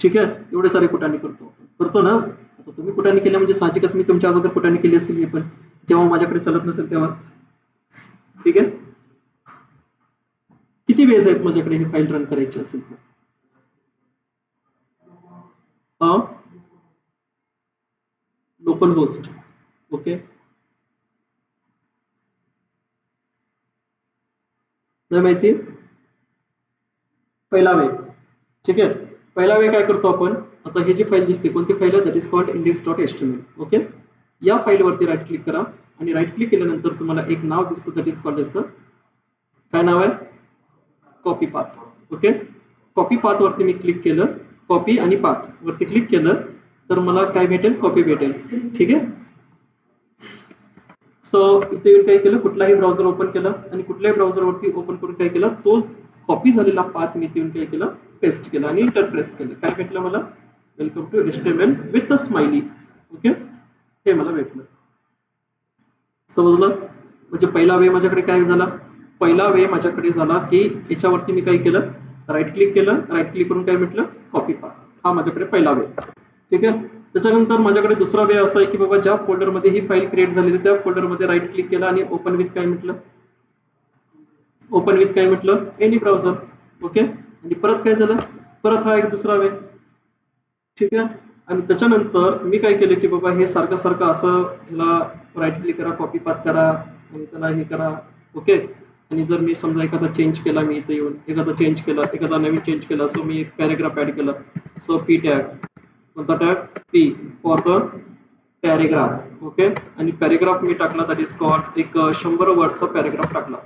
ठीक आहे, एवढे सारे कुटाने करतो ना. आता तुम्ही कुटाने केल्या म्हणजे साहजिकच मी तुमच्या अगोदर कुटाने केली असतील हे पण, जेव्हा माझ्याकडे चालत नसेल तेव्हा. ठीक आहे, किती वेळेस आहेत माझ्याकडे ही फाईल रन करायची असेल तर? Local host. ओके, नाही माहिती. पहिला वे. ठीक आहे, पहिला वे काय करतो आपण, आता ही जी फाईल दिसते कोणती फाईल आहे, that is called index.html. Okay, या फाईलवरती राईट क्लिक करा आणि राईट क्लिक केल्यानंतर तुम्हाला एक नाव दिसतं, दॅट इज कॉल्ड असतं, काय नाव आहे, copy path. Okay, copy path वरती मी क्लिक केलं, कॉपी आणि पाथ वरती क्लिक केलं तर मला काय भेटेल, कॉपी भेटेल. ठीक आहे, सो इथे येऊन काय केलं, कुठलाही ब्राउझर ओपन केलं आणि कुठल्याही ब्राउझरवरती ओपन करून काय केलं, तो कॉपी झालेला पाथ मी येऊन काय केलं, पेस्ट केलं आणि इंटर प्रेस केलं. काय भेटलं मला, welcome to HTML with a smiley. Okay, हे मला भेटलं. समजलं? म्हणजे पहिला वे माझ्याकडे काय झाला, पहिला वे माझ्याकडे झाला की याच्यावरती मी काय केलं, राईट क्लिक केलं, राईट क्लिक करून काय म्हटलं, कॉपी पाथ. हा माझ्याकडे पहिला वे. ठीक आहे, त्याच्यानंतर माझ्याकडे दुसरा वे असा आहे की बाबा ज्या फोल्डरमध्ये ही फाईल क्रिएट झालेली त्या फोल्डरमध्ये राईट क्लिक केलं आणि ओपन विथ काय म्हटलं, ओपन विथ काय म्हटलं, एनी ब्राउझर. ओके, आणि परत काय झालं, परत हा एक दुसरा वे. ठीक आहे, आणि त्याच्यानंतर मी काय केलं की बाबा हे सारखं सारखं असं ह्याला राईट क्लिक करा, कॉपी पाथ करा आणि त्याला हे करा. ओके, आणि जर मी समजा एखादा चेंज केला, मी इथे येऊन एखादा चेंज केला, एखादा नवीन चेंज केला, सो मी एक पॅरेग्राफ ऍड केला. सो पी टॅग, कोणता tag, P for the paragraph. Okay, आणि पॅरेग्राफ मी टाकला, दॅट इज कॉल्ड एक 100 वर्डचा पॅरेग्राफ टाकला.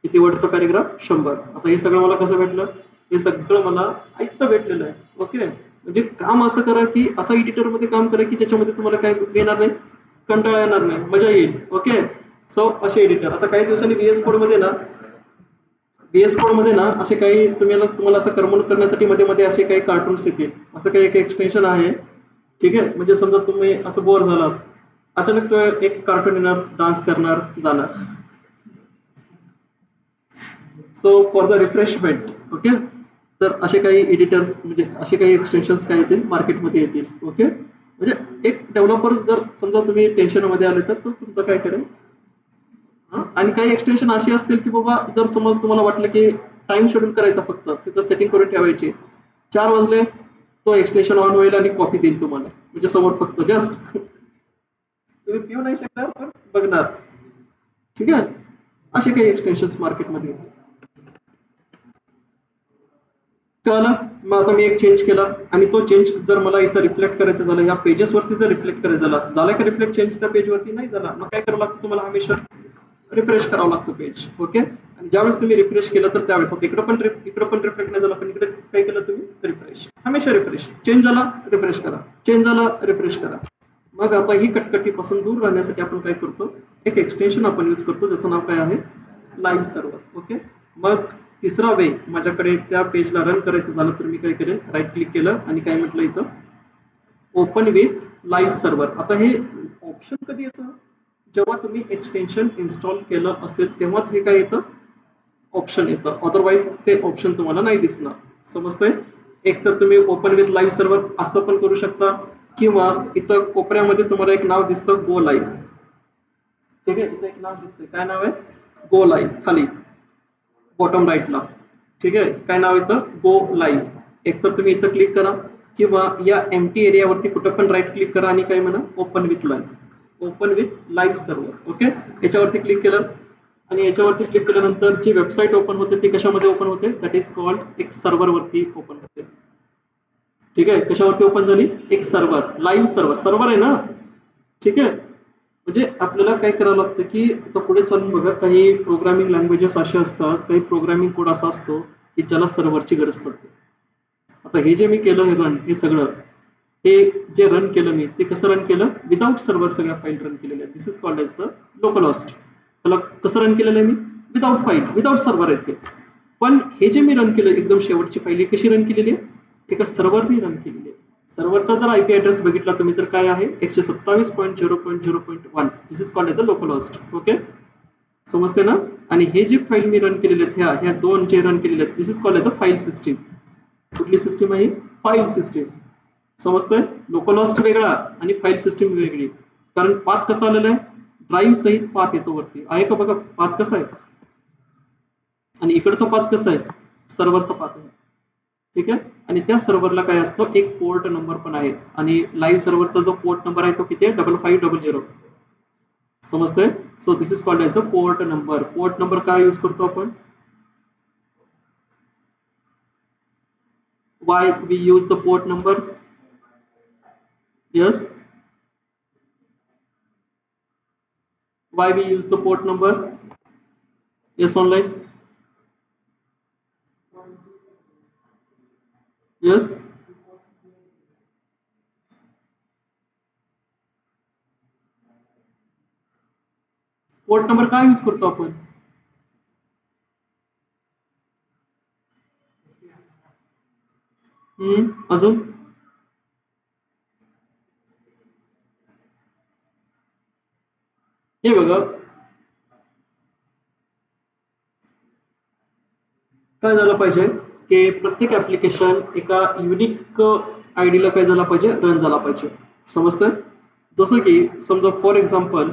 किती वर्डचा पॅरेग्राफ, 100. आता हे सगळं मला कसं भेटलं, हे सगळं मला ऐकतं भेटलेलं आहे. ओके, म्हणजे काम असं करा की असं एडिटर मध्ये काम करा की ज्याच्यामध्ये तुम्हाला काय येणार नाही, कंटाळा येणार नाही, मजा येईल. ओके, सो असे एडिटर. आता काही दिवसांनी VS कोड मध्ये ना, VS कोड मध्ये ना असे काही तुम्हाला असं करमणूक करण्यासाठी मध्ये मध्ये असे काही कार्टून्स येतील, असं काही एक एक्सटेन्शन आहे. ठीक आहे, म्हणजे समजा तुम्ही असं बोर झालात, अचानक तो एक कार्टून येणार, डान्स करणार, जाणार. So for the refreshment. Okay, तर असे काही एडिटर्स म्हणजे असे काही एक्सटेन्शन्स काय येतील, मार्केटमध्ये येतील. ओके, म्हणजे एक डेव्हलपर जर समजा तुम्ही टेन्शनमध्ये आले तर तो तुमचं काय करेल. आणि काही एक्सटेन्शन अशी असतील की बाबा जर समज तुम्हाला वाटलं की टाइम शेड्यूल करायचा, फक्त तिथं सेटिंग करून ठेवायची, 4 वाजले तो एक्सटेन्शन ऑन होईल आणि कॉफी देईल तुम्हाला, म्हणजे समोर फक्त जस्ट तुम्ही पिऊ नाही शकणार पण बघणार. ठीक आहे, असे काही एक्सटेन्शन्स मार्केटमध्ये येतील. कळलं? मग आता मी एक चेंज केला आणि तो चेंज जर मला इथं रिफ्लेक्ट करायचा झाला, या पेजेस वरती जर रिफ्लेक्ट करायचा झाला का रिफ्लेक्ट चेंज त्या पेज वरती नाही झाला, मग काय करावं लागतं तुम्हाला, हमेशा रिफ्रेश करावं लागतं पेज. ओके, आणि ज्यावेळेस तुम्ही रिफ्रेश केलं तर त्यावेळेस इकडं पण रिफ्लेक्ट नाही झाला, पण इकडे काय केलं तुम्ही, रिफ्रेश. हमेशा रिफ्रेश, चेंज झाला रिफ्रेश करा, चेंज झाला रिफ्रेश करा. मग आता ही कटकटीपासून दूर राहण्यासाठी आपण काय करतो, एक एक्सटेन्शन आपण यूज करतो, त्याचं नाव काय आहे, लाईव्ह सर्व्हर. ओके, मग तिसरा वे माझ्याकडे त्या पेजला रन करायचं झालं तर मी काय करेल, राईट क्लिक केलं आणि काय म्हटलं इथं, ओपन विथ लाईव्ह सर्व्हर. आता हे ऑप्शन कधी येतं, जेव्हा तुम्ही एक्सटेन्शन इन्स्टॉल केलं असेल तेव्हाच हे काय येतं, ऑप्शन येतं. अदरवाईज ते ऑप्शन तुम्हाला नाही दिसणार. समजतंय? एक तर तुम्ही ओपन विथ लाईव्ह सर्व्हर असं पण करू शकता, किंवा इथं कोपऱ्यामध्ये तुम्हाला एक नाव दिसतं, गो लाईव्ह. ठीक आहे, इथं एक नाव दिसतंय, काय नाव आहे, गो लाईव्ह, खाली बॉटम राईटला. ठीक आहे, काय नाव येतं, गो लाईव्ह. एक तर तुम्ही इथं क्लिक करा किंवा या एम्प्टी एरियावरती कुठं पण राईट क्लिक करा आणि काय म्हणा, open with live, open with live server. Okay, याच्यावरती क्लिक केलं आणि याच्यावरती क्लिक केल्यानंतर जी वेबसाईट ओपन होते ती कशामध्ये ओपन होते, दॅट इज कॉल्ड एक सर्व्हरवरती ओपन होते. ठीक आहे, कशावरती ओपन झाली, एक सर्व्हर, लाईव्ह सर्व्हर, सर्व्हर आहे ना. ठीक आहे, म्हणजे आपल्याला काय करावं लागतं की आता पुढे चालून बघा, काही प्रोग्रामिंग लँग्वेजेस असे असतात, काही प्रोग्रामिंग कोड असा असतो की ज्याला सर्व्हरची गरज पडते. आता हे जे मी केलं, हे रन, हे सगळं हे जे रन केलं मी, ते कसं रन केलं, विदाउट सर्व्हर सगळ्या फाईल रन केलेल्या आहेत. This is called as the local host. त्याला कसं रन केलेलं आहे मी, विदाउट फाईल, विदाउट सर्व्हर आहे. पण हे जे मी रन केलं एकदम शेवटची फाईल, कशी रन केलेली आहे, एका सर्व्हरनी रन केलेली आहे. सर्व्हरचा जर IP ॲड्रेस बघितला तुम्ही तर काय आहे, 127.0.0.1. This is called as the local host. Okay, समजते ना. आणि हे जे फाईल मी रन केलेले आहेत ह्या दोन जे रन केलेले आहेत this is called as a file system. कुठली सिस्टीम आहे? File system. समजतंय? लोकल होस्ट वेगळा आणि फाईल सिस्टीम वेगळी. कारण पाथ कसा आलेला आहे? ड्राईव्ह सहित पाथ येतो वरती. आहे का बघा पाथ कसा आहे? आणि इकडचा पाथ कसा आहे? सर्व्हरचा पाथ आहे. ठीक आहे. आणि त्या सर्व्हरला काय असतो? एक पोर्ट नंबर पण आहे. आणि लाईव्ह सर्व्हरचा जो पोर्ट नंबर आहे तो किती आहे? 5500. समजतंय? So this is called as the port number. Port number काय यूज करतो आपण? Why we use the port number? Yes. Why we use the port number? Yes, online. Yes. Port number काय use करतो आपण? अजून हे बघा काय झालं पाहिजे की प्रत्येक ऍप्लिकेशन एका युनिक आयडीला काय झाला पाहिजे? रन झाला पाहिजे. समजतं? जसं की समजा फॉर एक्झाम्पल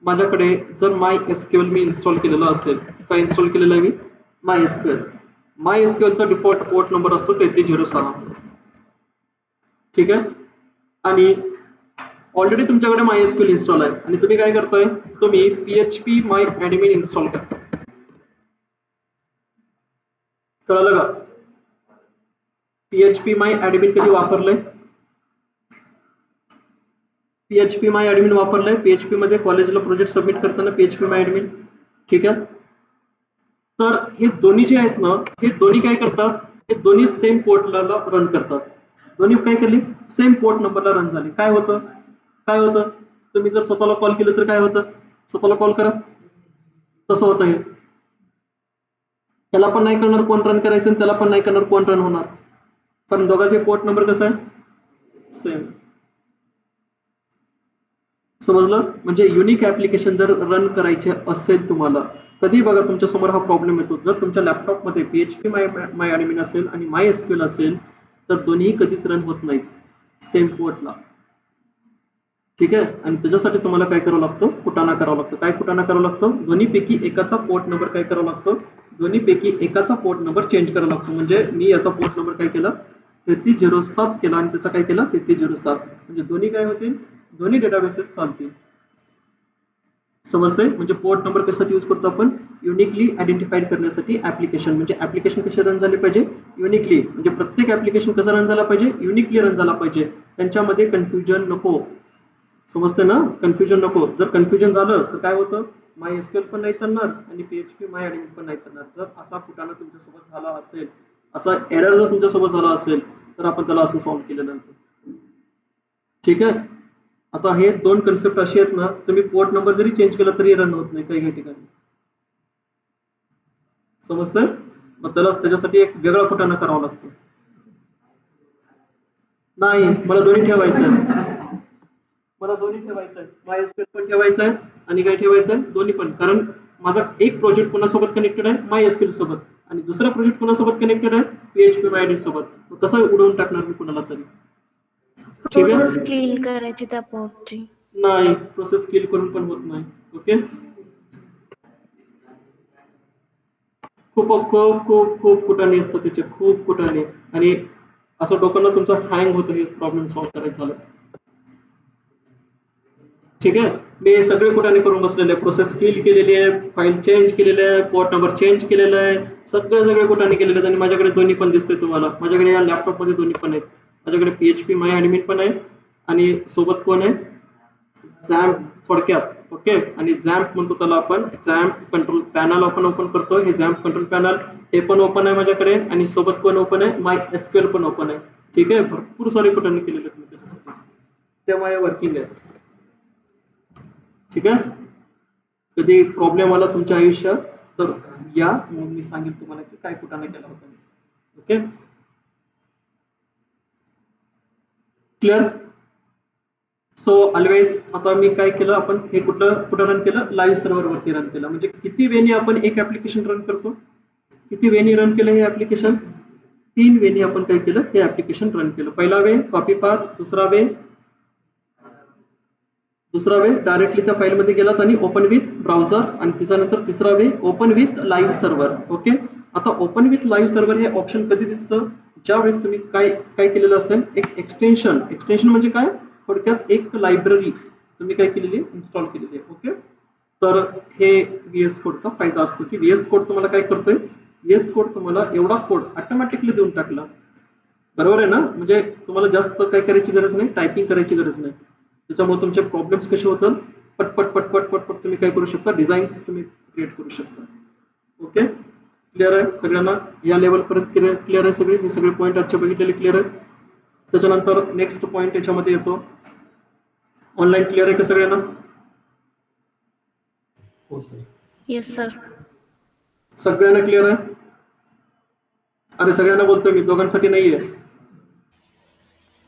माझ्याकडे जर माय एसक्यूएल मी इन्स्टॉल केलेलं असेल. काय इन्स्टॉल केलेलं आहे मी? माय एसक्यूएल. माय एसक्यूएलचा डिफॉल्ट पोर्ट नंबर असतो 3306. ठीक आहे. आणि ऑलरेडी तुमच्याकडे माय एसक्यूएल इन्स्टॉल आहे आणि तुम्ही काय करताय? तुम्ही PHP माय ऍडमिन इन्स्टॉल करता. कळलं का? PHP माय ऍडमिन कधी वापरलंय? PHP माय ऍडमिन वापरलंय. PHP मध्ये कॉलेजला प्रोजेक्ट सबमिट करताना PHP माय ऍडमिन. ठीक आहे. तर हे दोन्ही जे आहेत ना हे दोन्ही काय करतात? हे दोन्ही सेम पोर्टला रन करतात. दोन्ही काय केली? सेम पोर्ट नंबरला रन झाली. काय होतं? काय होतं? तुम्ही जर स्वतःला कॉल केलं तर काय होतं? स्वतःला कॉल करा. तसं होतं हे. त्याला पण नाही करणार कोण रन करायचं आणि त्याला पण नाही करणार कोण रन होणार. कारण दोघांचे पोर्ट नंबर कसं आहे? सेम. समजलं? म्हणजे युनिक ऍप्लिकेशन जर रन करायचे असेल तुम्हाला कधी बघा तुमच्या समोर हा प्रॉब्लेम येतो. जर तुमच्या लॅपटॉपमध्ये PHP माय ऍडमिन असेल आणि माय एसक्यूएल असेल तर दोन्ही कधीच रन होत नाहीत सेम पोर्टला. ठीक आहे. आणि त्याच्यासाठी तुम्हाला काय करावं लागतं? कुटाणा करावं लागतं. काय कुटाणा करावं लागतं? दोन्हीपैकी एकाचा पोर्ट नंबर काय करावं लागतं? दोन्हीपैकी एकाचा पोर्ट नंबर चेंज करावा लागतो. म्हणजे मी याचा पोर्ट नंबर काय केला? 3307 केला आणि त्याचा काय केला? 3307. म्हणजे दोन्ही काय होतील? दोन्ही डेटाबेसेस चालतील. समजतंय? म्हणजे पोर्ट नंबर कशासाठी यूज करतो आपण? युनिकली आयडेंटिफाईड करण्यासाठी ऍप्लिकेशन. म्हणजे ऍप्लिकेशन कसे रन झाले पाहिजे? युनिकली. म्हणजे प्रत्येक ऍप्लिकेशन कसं रन झाला पाहिजे? युनिकली रन झाला पाहिजे. त्यांच्यामध्ये कन्फ्युजन नको. समजते ना? कन्फ्युजन नको. जर कन्फ्युजन झालं तर काय होतं? माय एसक्यूएल पण नाही चालणार आणि PHP माय ऍडमिन पण नाही चालणार. जर असा कुटाणा तुमच्यासोबत झाला असेल, असा एरर जर तुमच्यासोबत झाला असेल तर आपण त्याला असं सॉल्व्ह केलेलं आहे. ठीक आहे. आता हे दोन कन्सेप्ट अशी आहेत ना तुम्ही पोर्ट नंबर जरी चेंज केला तरी रन होत नाही काही काही ठिकाणी. समजतंय? मग त्याच्यासाठी एक वेगळा कुटाणा करावा लागतो. नाही मला दोन्ही ठेवायचं आहे. मला दोन्ही ठेवायचं आहे. MySQL पण ठेवायचं आहे आणि काय ठेवायचं आहे? दोन्ही पण. कारण माझा एक प्रोजेक्ट कोणासोबत कनेक्टेड आहे? MySQL सोबत आणि दुसरा प्रोजेक्ट कोणासोबत कनेक्टेड आहे? PHP माय सोबत. कसं उडवून टाकणार मी कोणाला तरी? ठीक आहे. प्रोसेस क्लीन करायची त्या पोर्टची. नाही प्रोसेस किल करून पण होत नाही. ओके. खूप खूप खूप खूप कुटाणे असतात त्याचे. खूप कुटाणे. आणि असं डोक्याला तुमचं हँग होतं हे प्रॉब्लेम सॉल्व्ह करायचं झालं. ठीक आहे. मी सगळे कुटाणे करून बसलेले आहे. प्रोसेस किल केलेली आहे, फाईल चेंज केलेली आहे, पोर्ट नंबर चेंज केलेला आहे, सगळे कुटाणे केलेले आहेत. आणि माझ्याकडे दोन्ही पण दिसते तुम्हाला. माझ्याकडे या लॅपटॉपमध्ये दोन्ही पण आहेत. माझ्याकडे PHP माय ऍडमिन पण आहे आणि सोबत कोण आहे? झॅम्प थोडक्यात. ओके. आणि झॅम्प म्हणतो त्याला आपण. झॅम्प कंट्रोल पॅनल आपण ओपन करतो. हे झॅम्प कंट्रोल पॅनल हे पण ओपन आहे माझ्याकडे आणि सोबत कोण ओपन आहे? माय एसक्यूएल पण ओपन आहे. ठीक आहे. भरपूर सारे कुटाणे केलेले आहेत त्याच्यासाठी. त्यामुळे वर्किंग आहे. ठीक आहे. कधी प्रॉब्लेम आला तुमच्या आयुष्यात तर या मग मी सांगेन तुम्हाला की काय कुटाणा केला होता. ओके. क्लिअर? सो ऑलवेज आता मी काय केलं, आपण हे कुठं रन केलं, लाईव्ह सर्व्हरवरती रन केलं. म्हणजे किती वेळी आपण एक ऍप्लिकेशन रन करतो, किती वेळी रन केलं हे ऍप्लिकेशन, 3 वेळी आपण काय केलं, हे ऍप्लिकेशन रन केलं. पहिला वे कॉपी पाथ, दुसरा वे डायरेक्टली त्या फाईलमध्ये गेलात आणि ओपन विथ ब्राउझर, आणि त्याच्यानंतर तिसरा way open with live server. Okay, आता ओपन विथ लाईव्ह सर्व्हर हे ऑप्शन कधी दिसतं, ज्यावेळेस तुम्ही काय केलेलं असेल, एक एक्सटेन्शन म्हणजे काय, थोडक्यात एक लायब्ररी तुम्ही काय केलेली, इन्स्टॉल केलेली आहे. ओके, तर हे VS कोडचा फायदा असतो की VS कोड तुम्हाला काय करतोय, VS कोड तुम्हाला एवढा कोड ऑटोमॅटिकली देऊन टाकला. बरोबर आहे ना, म्हणजे तुम्हाला जास्त काय करायची गरज नाही, टायपिंग करायची गरज नाही. त्याच्यामुळे तुमचे प्रॉब्लेम्स कसे होतात, पटपट तुम्ही काय करू शकता, डिझाईन्स तुम्ही क्रिएट करू शकता. ओके, क्लिअर आहे सगळ्यांना, या लेवलपर्यंत क्लिअर आहे सगळे, हे सगळे पॉईंट आजच्या बघितलेले क्लिअर आहेत. त्याच्यानंतर नेक्स्ट पॉईंट याच्यामध्ये येतो, ऑनलाईन क्लिअर आहे का सगळ्यांना? हो सर. Yes sir. सगळ्यांना क्लिअर आहे? अरे सगळ्यांना बोलतोय मी, दोघांसाठी नाहीये.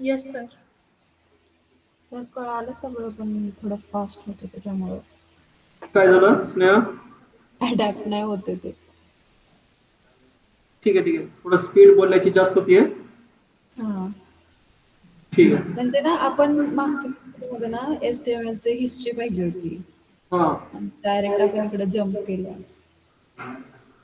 Yes sir. सर कळालं सगळं, पण थोडं फास्ट होतं त्याच्यामुळं काय झालं स्नेहा? अडॅप्ट नाही होते ते. ठीक आहे, थोडं स्पीड बोलायची जास्त होतीये. हां, ठीक आहे. म्हणजे ना आपण मागच्या मध्ये ना HTML ची हिस्ट्री पाहिली होती, हा डायरेक्ट आपण इकडे जम्प केलं.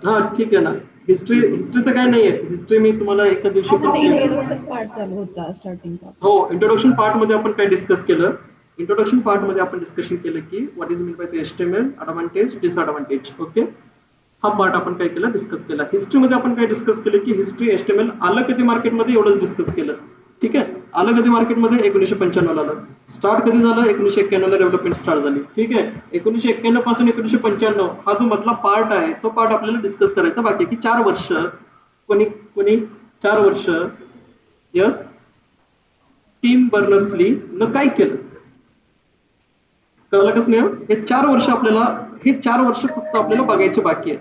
हा ठीक आहे ना, हिस्ट्रीचं काय नाहीये, हिस्ट्री मी तुम्हाला एका दिवशी म्हणजे इंट्रोडक्शन पार्ट चालू होता स्टार्टिंगचा. हो, इंट्रोडक्शन पार्ट मध्ये आपण काय डिस्कस केलं, इंट्रोडक्शन पार्ट मध्ये आपण डिस्कशन केलं की what is mean bye HTML, advantage, disadvantage. Okay, हा पार्ट आपण काय केला, डिस्कस केला. हिस्ट्रीमध्ये आपण काय डिस्कस केलं की हिस्ट्री HTML आलं कधी मार्केटमध्ये, एवढंच डिस्कस केलं. ठीक आहे, आलं कधी मार्केटमध्ये, 1995 ला आलं. स्टार्ट कधी झालं, 1991 ला डेव्हलपमेंट स्टार्ट झाली. ठीक आहे, 1991 पासून 1995 हा जो मधला पार्ट आहे, तो पार्ट आपल्याला डिस्कस करायचा बाकी की 4 वर्ष, कोणी 4 वर्ष, यस, टिम बर्नर्स-ली न काय केलं, कळलं कसं नाही? हे 4 वर्ष आपल्याला, हे 4 वर्ष फक्त आपल्याला बघायचे बाकी आहे,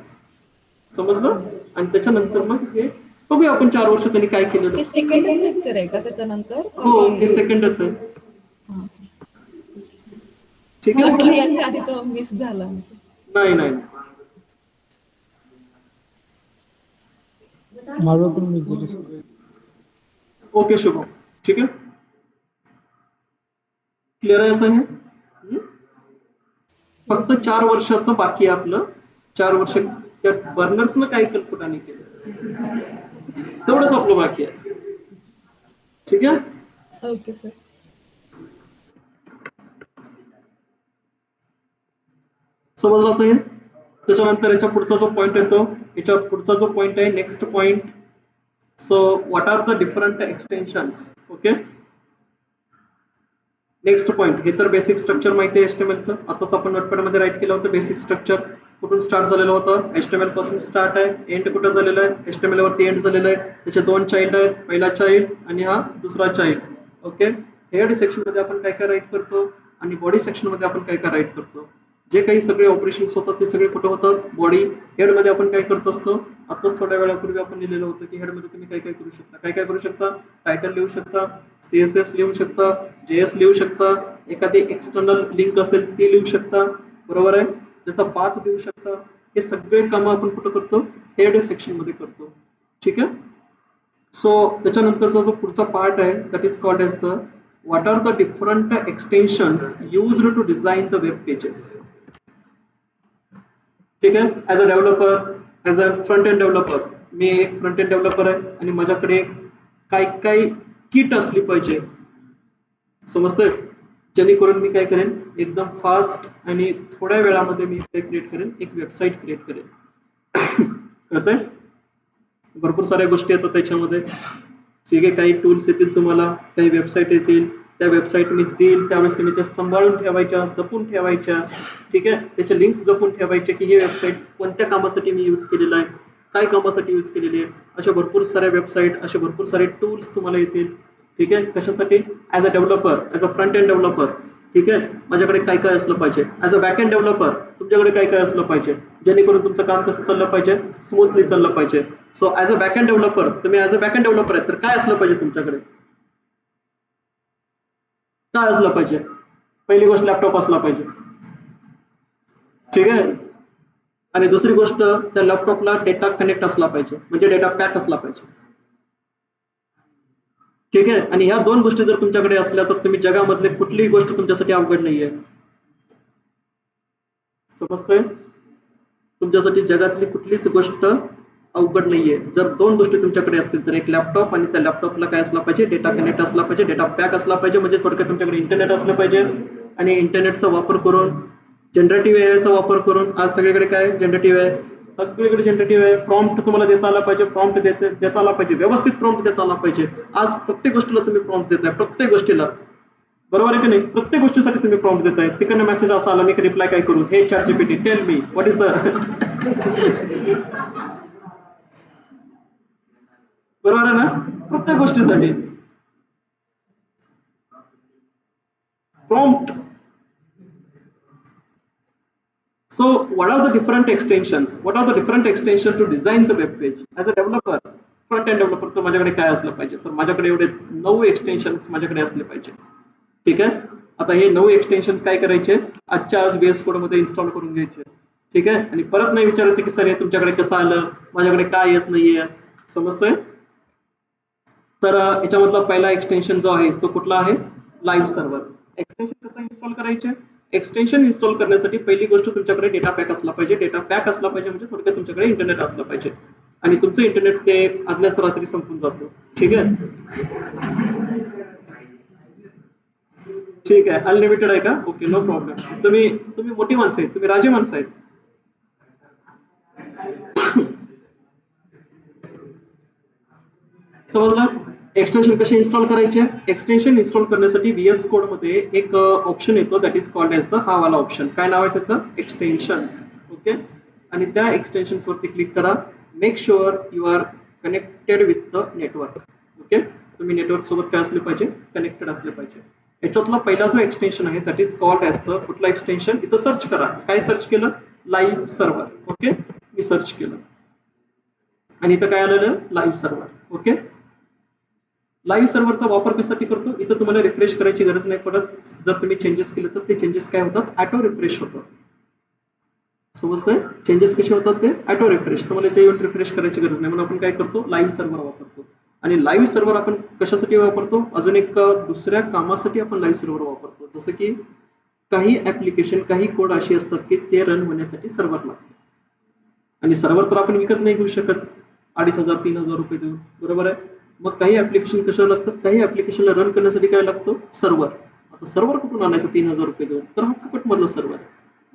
समजलं? आणि त्याच्यानंतर मग हे बघूया आपण 4 वर्ष त्यांनी काय केलेलं. हे सेकंडच लेक्चर आहे का त्याच्यानंतर? हो, हे सेकंडच आहे. हां. ठीक मला आहे, वाटलं याच्या आधीचा मिस झाला म्हणजे. नाही. माझं पण मी झालं. ओके शुभम, ठीक आहे, क्लिअर आहे आता हे? फक्त 4 वर्षाचं बाकी आहे आपलं. 4 वर्ष त्या बर्नर्सनं काही कल्पना नाही केलं, तेवढंच आपलं बाकी आहे. ठीक आहे, ओके सर. समजलं आता हे? त्याच्यानंतर याच्या पुढचा जो पॉईंट येतो, याच्या पुढचा जो पॉईंट आहे, next point. So what are the different extensions. Okay, next point, हे तर बेसिक स्ट्रक्चर माहिती आहे HTMLचं, आताच आपण नोटपॅडमध्ये राईट केलं होतं. बेसिक स्ट्रक्चर कुठून स्टार्ट झालेलं होतं, HTML पासून स्टार्ट आहे, एंड कुठं झालेलं आहे, HTML वरती एंड झालेलं आहे. त्याचे 2 चाइल्ड आहेत, पहिला चाइल्ड आणि हा दुसरा चाइल्ड. ओके, हेड सेक्शन मध्ये आपण काय राईट करतो आणि बॉडी सेक्शन मध्ये आपण काय राईट करतो. जे काही सगळे ऑपरेशन्स होतात ते सगळे कुठं होतात, बॉडी. हेड मध्ये आपण काय करत असतो, आताच थोड्या वेळापूर्वी आपण लिहिलेलं होतं की हेड मध्ये तुम्ही काय करू शकता, काय करू शकता, टायटल लिहू शकता, CSS लिहू शकता, JS लिहू शकता, एखादी एक्सटर्नल लिंक असेल ती लिहू शकता, बरोबर आहे, त्याचा पाथ देऊ शकता. हे सगळे कामं आपण कुठं करतो, हेड सेक्शन मध्ये करतो. ठीक आहे, सो त्याच्यानंतरचा जो पुढचा पार्ट आहे, that is called as the what are the different extensions used to design the web pages. ठीक आहे, as a developer, as a front end developer, मी एक फ्रंट एंड डेव्हलपर आहे आणि माझ्याकडे काय किट असली पाहिजे, समजतंय, जेणेकरून मी काय करेन, एकदम फास्ट आणि थोड्या वेळामध्ये मी काय क्रिएट करेन, एक वेबसाईट क्रिएट करेन. कळतंय? भरपूर साऱ्या गोष्टी येतात त्याच्यामध्ये. ठीक आहे, काही टूल्स येतील तुम्हाला, काही वेबसाईट येतील, त्या वेबसाईट मी देईल त्यावेळेस तुम्ही त्या सांभाळून ठेवायच्या, जपून ठेवायच्या. ठीक आहे, त्याचे लिंक्स जपून ठेवायचे की ही वेबसाईट कोणत्या कामासाठी मी यूज केलेलं आहे, काय कामासाठी यूज केलेली आहे. अशा भरपूर साऱ्या वेबसाईट, असे भरपूर सारे टूल्स तुम्हाला येतील. ठीक आहे, कशासाठी, as a developer, as a front end developer. ठीक आहे, माझ्याकडे काय असलं पाहिजे, as a back end developer तुमच्याकडे काय असलं पाहिजे, जेणेकरून तुमचं काम कसं चाललं पाहिजे, स्मूथली चाललं पाहिजे. So as a back end developer, तुम्ही as a back end developer आहे तर काय असलं पाहिजे तुमच्याकडे, काय असलं पाहिजे, पहिली गोष्ट लॅपटॉप असला पाहिजे. ठीक आहे. आणि दुसरी गोष्ट त्या लॅपटॉपला डेटा कनेक्ट असला पाहिजे, म्हणजे डेटा पॅक असला पाहिजे. ठीक आहे. आणि ह्या दोन गोष्टी जर तुमच्याकडे असल्या तर तुम्ही जगामधले कुठलीही गोष्ट तुमच्यासाठी अवघड नाहीये. समजतंय? तुमच्यासाठी जगातली कुठलीच गोष्ट अवघड नाहीये. जर दोन गोष्टी तुमच्याकडे असतील तर एक लॅपटॉप आणि त्या लॅपटॉपला काय असला पाहिजे, डेटा कनेक्ट असला पाहिजे, डेटा पॅक असला पाहिजे, म्हणजे थोडक्यात तुमच्याकडे इंटरनेट असलं पाहिजे. आणि इंटरनेटचा वापर करून जनरेटिव्ह एआयचा वापर करून आज सगळीकडे काय जनरेटिव्ह आहे, सगळीकडे जनरेटिव्ह आहे. प्रॉम्प्ट तुम्हाला देता आला पाहिजे, प्रॉम्प्ट देता आला पाहिजे, व्यवस्थित प्रॉम्प्ट देता आला पाहिजे. आज प्रत्येक गोष्टीला तुम्ही प्रॉम्प्ट देताय, प्रत्येक गोष्टीला. बरोबर आहे की नाही? प्रत्येक गोष्टीसाठी तुम्ही प्रॉम्प्ट देताय. तिकडनं मेसेज असा आला, मी रिप्लाय काय करू? हे ChatGPT tell me what is the बरोबर आहे ना? प्रत्येक गोष्टीसाठी prompt. So what are the different extensions? What are the different extensions to design the web page? As a developer, front end developer, तर माझ्याकडे काय असलं पाहिजे? तर माझ्याकडे एवढे 9 एक्सटेन्शन्स माझ्याकडे असले पाहिजे. ठीक आहे. आता हे 9 एक्सटेन्शन्स काय करायचे? आजच्या आज VS कोड मध्ये इन्स्टॉल करून घ्यायचे. ठीक आहे. आणि परत नाही विचारायचं की सर हे तुमच्याकडे कसं आलं, माझ्याकडे काय येत नाहीये. समजतंय? तर याच्यामधला पहिला एक्सटेन्शन जो आहे तो कुठला आहे? Live server. एक्सटेन्शन कसं इन्स्टॉल करायचे? एक्सटेन्शन इन्स्टॉल करण्यासाठी पहिली गोष्ट तुमच्याकडे डेटा पॅक असला पाहिजे. डेटा पॅक असला पाहिजे म्हणजे थोडक्यात तुमच्याकडे इंटरनेट असलं पाहिजे. आणि तुमचं इंटरनेट ते आदल्याच रात्री संपून जातं. ठीक आहे. ठीक आहे. अनलिमिटेड आहे का? Okay, no problem. तुम्ही मोठी माणसं आहेत, तुम्ही राजे माणसं आहेत. समजलं? एक्सटेन्शन कसे इन्स्टॉल करायचे? एक्सटेन्शन इन्स्टॉल करण्यासाठी VS कोड मध्ये एक ऑप्शन येतो that is called as the हा वाला ऑप्शन. काय नाव आहे त्याचं? एक्सटेन्शन्स. ओके. आणि त्या एक्सटेन्शन्स वरती क्लिक करा. Make sure you are connected with the network. Okay. तुम्ही नेटवर्क सोबत काय असले पाहिजे? कनेक्टेड असले पाहिजे. याच्यातला पहिला जो एक्सटेन्शन आहे that is called as the कुठला एक्सटेन्शन? इथं सर्च करा. काय सर्च केलं? Live server. ओके. मी सर्च केलं आणि इथं काय आलेलं? Live server. ओके. लाईव्ह सर्व्हरचा वापर कशासाठी करतो? इथं तुम्हाला रिफ्रेश करायची गरज नाही पडत. जर तुम्ही चेंजेस केले तर ते चेंजेस काय होतात? ऑटो रिफ्रेश होतात. समजतंय? चेंजेस कसे होतात? ते ऑटो रिफ्रेश. तुम्हाला इथे येऊन रिफ्रेश करायची गरज नाही. म्हणून आपण काय करतो? लाईव्ह सर्व्हर वापरतो. आणि लाईव्ह सर्व्हर आपण कशासाठी वापरतो? अजून एक दुसऱ्या कामासाठी आपण लाईव्ह सर्व्हर वापरतो. जसं की काही ऍप्लिकेशन, काही कोड असे असतात की ते रन होण्यासाठी सर्व्हर लागते. आणि सर्व्हर तर आपण विकत नाही घेऊ शकत 2,500-3,000 रुपये देऊन. बरोबर आहे? मग काही ऍप्लिकेशन कशाला लागतात? काही ऍप्लिकेशनला रन करण्यासाठी काय लागतो? सर्व्हर. आता सर्व्हर कुठून आणायचं 3,000 रुपये देऊन? तर हा फुकट मधला सर्व्हर.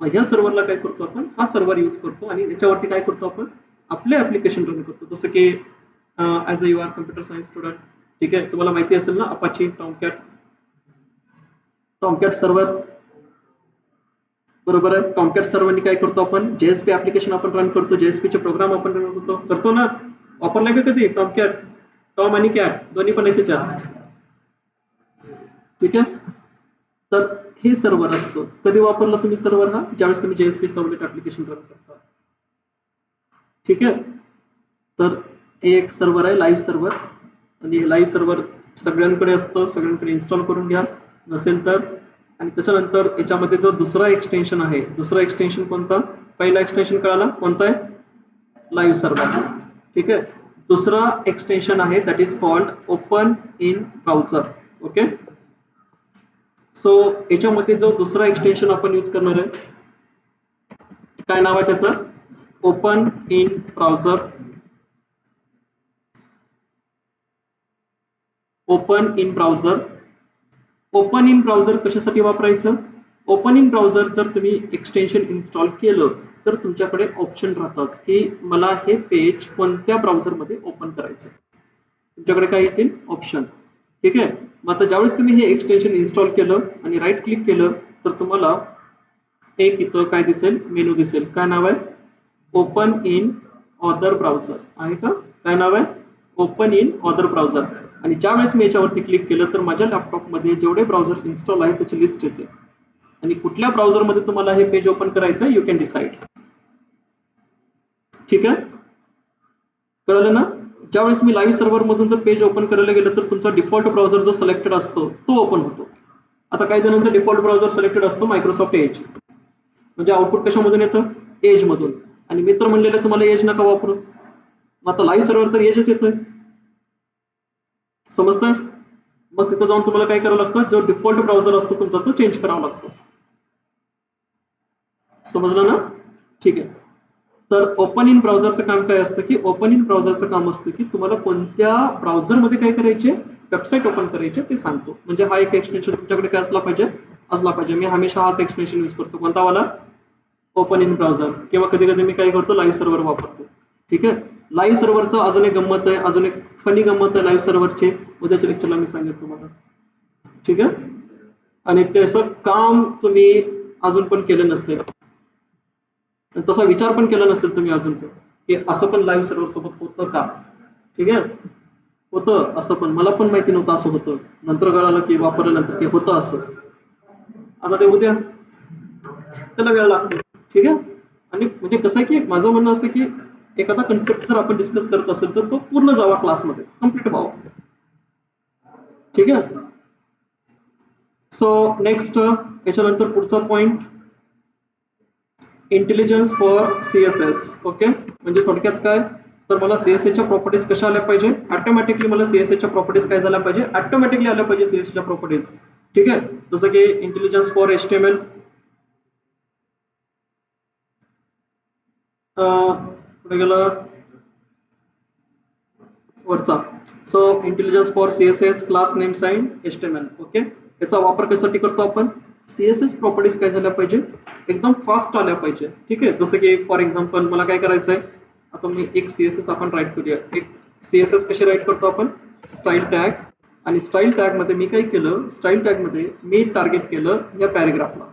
मग ह्या सर्व्हरला काय करतो आपण? हा सर्व्हर यूज करतो आणि याच्यावरती काय करतो आपण? आपले ऍप्लिकेशन रन करतो. जसं की as a you are computer science student. ठीक आहे. तुम्हाला माहिती असेल ना अपाचे, टॉमकॅट सर्व्हर. बरोबर आहे. टॉमकॅट सर्व्हरनी काय करतो आपण? JSP ऍप्लिकेशन आपण रन करतो. JSP चे प्रोग्राम आपण रन करतो ना. वापरलाय का कधी टॉमकॅट? टॉम आणि कॅट दोन्ही पण आहे त्याच्यात. ठीक आहे. तर हे सर्व्हर असतं. कधी वापरला तुम्ही सर्व्हर हा? ज्यावेळेस तुम्ही JSP सर्व्हलेट ऍप्लिकेशन रन करता. ठीक आहे. तर हे एक सर्व्हर आहे लाईव्ह सर्व्हर. आणि हे लाईव्ह सर्व्हर सगळ्यांकडे असतं. सगळ्यांकडे इन्स्टॉल करून घ्या नसेल तर. आणि त्याच्यानंतर याच्यामध्ये जो दुसरा एक्सटेन्शन आहे, दुसरा एक्सटेन्शन कोणता? पहिला एक्सटेन्शन कळाला कोणता आहे? Live server. ठीक आहे. दुसरा एक्सटेन्शन आहे that is called open in browser. Okay. So याच्यामध्ये जो दुसरा एक्सटेन्शन आपण यूज करणार आहे, काय नाव आहे त्याचं? Open in browser. Open in browser. Open in browser कशासाठी वापरायचं? ओपन इन ब्राउझर जर तुम्ही एक्सटेन्शन इन्स्टॉल केलं तर तुमच्याकडे ऑप्शन राहतात की मला हे पेज कोणत्या ब्राउझरमध्ये ओपन करायचं. तुमच्याकडे काय येतील? ऑप्शन. ठीक आहे. मग आता ज्यावेळेस तुम्ही हे एक्सटेन्शन इन्स्टॉल केलं आणि राईट क्लिक केलं तर तुम्हाला एक इथं काय दिसेल? मेनू दिसेल. काय नाव आहे? ओपन इन अदर ब्राउझर आहे का? काय नाव आहे? Open in other browser. आणि ज्यावेळेस मी याच्यावरती क्लिक केलं तर माझ्या लॅपटॉपमध्ये जेवढे ब्राउझर इन्स्टॉल आहे त्याची लिस्ट येते. आणि कुठल्या ब्राउझरमध्ये तुम्हाला हे पेज ओपन करायचं यू कॅन डिसाइड. ठीक आहे. कळलं ना? ज्यावेळेस मी लाईव्ह सर्व्हर मधून जर पेज ओपन करायला गेलं तर तुमचा डिफॉल्ट ब्राउझर जो सिलेक्टेड असतो तो ओपन होतो. आता काही जणांचा डिफॉल्ट ब्राउझर सिलेक्टेड असतो मायक्रोसॉफ्ट एज, म्हणजे आउटपुट कशामधून येतं, एज मधून. आणि मित्र म्हणलेलं तुम्हाला एज नका वापरू, मग आता लाईव्ह सर्व्हर तर एजच येतोय, समजतंय. मग तिथं जाऊन तुम्हाला काय करावं लागतं, जो डिफॉल्ट ब्राउझर असतो तुमचा तो चेंज करावा लागतो. समजलं ना? ठीक आहे. तर ओपन इन ब्राउझरचं काम काय असतं की ओपन इन ब्राउझरचं काम असतं की तुम्हाला कोणत्या ब्राउझरमध्ये काय करायचे, वेबसाईट ओपन करायचे ते सांगतो. म्हणजे हा एक एक्सटेन्शन तुमच्याकडे काय असला पाहिजे. मी हमेशा हाच एक्सटेन्शन यूज करतो. कोणता वाला? Open in browser. किंवा कधी कधी मी काय करतो, लाईव्ह सर्व्हर वापरतो. ठीक आहे. लाईव्ह सर्व्हरचं अजून एक गंमत आहे, अजून एक फनी गंमत आहे लाईव्ह सर्व्हरची, उद्याच्या लेक्चरला मी सांगेन तुम्हाला. ठीक आहे. आणि त्याचं काम तुम्ही अजून पण केलं नसेल, तसा विचार पण केला नसेल तुम्ही अजून पण, की असं पण लाईव्ह सर्व्हर सोबत होतं का. ठीक आहे. होतं असं पण, मला पण माहिती नव्हतं असं होतं, नंतर कळालं की वापरल्यानंतर की होतं असं. आता ते उद्या त्याला वेळ लागतो. ठीक आहे. आणि म्हणजे कसं आहे की माझं म्हणणं असं की एखादा कन्सेप्ट जर आपण डिस्कस करत असेल तर तो पूर्ण जावा क्लासमध्ये कम्प्लीट व्हावा. ठीक आहे. सो नेक्स्ट याच्यानंतर पुढचा point, intelligence for CSS. Okay. म्हणजे थोडक्यात काय, तर मला CSSच्या प्रॉपर्टीज कशा आल्या पाहिजे, ऑटोमॅटिकली मला CSSच्या प्रॉपर्टीज काय झाल्या पाहिजे, ऑटोमॅटिकली आल्या पाहिजे CSSच्या प्रॉपर्टीज. ठीक आहे. जसं की इंटेलिजन्स फॉर HTML, पुढे गेलं वरचा. So intelligence for CSS, class name sign HTML. Okay. याचा वापर कशासाठी करतो आपण, CSS प्रॉपर्टीज काय झाल्या पाहिजे, एकदम फास्ट आल्या पाहिजे. ठीक आहे. जसं की फॉर एक्झाम्पल मला काय करायचं आहे, आता मी एक CSS आपण राईट करूया. एक CSS कशी राईट करतो आपण, स्टाईल टॅग. आणि स्टाईल टॅग मध्ये मी काय केलं, स्टाईल टॅग मध्ये मी टार्गेट केलं या पॅरेग्राफला.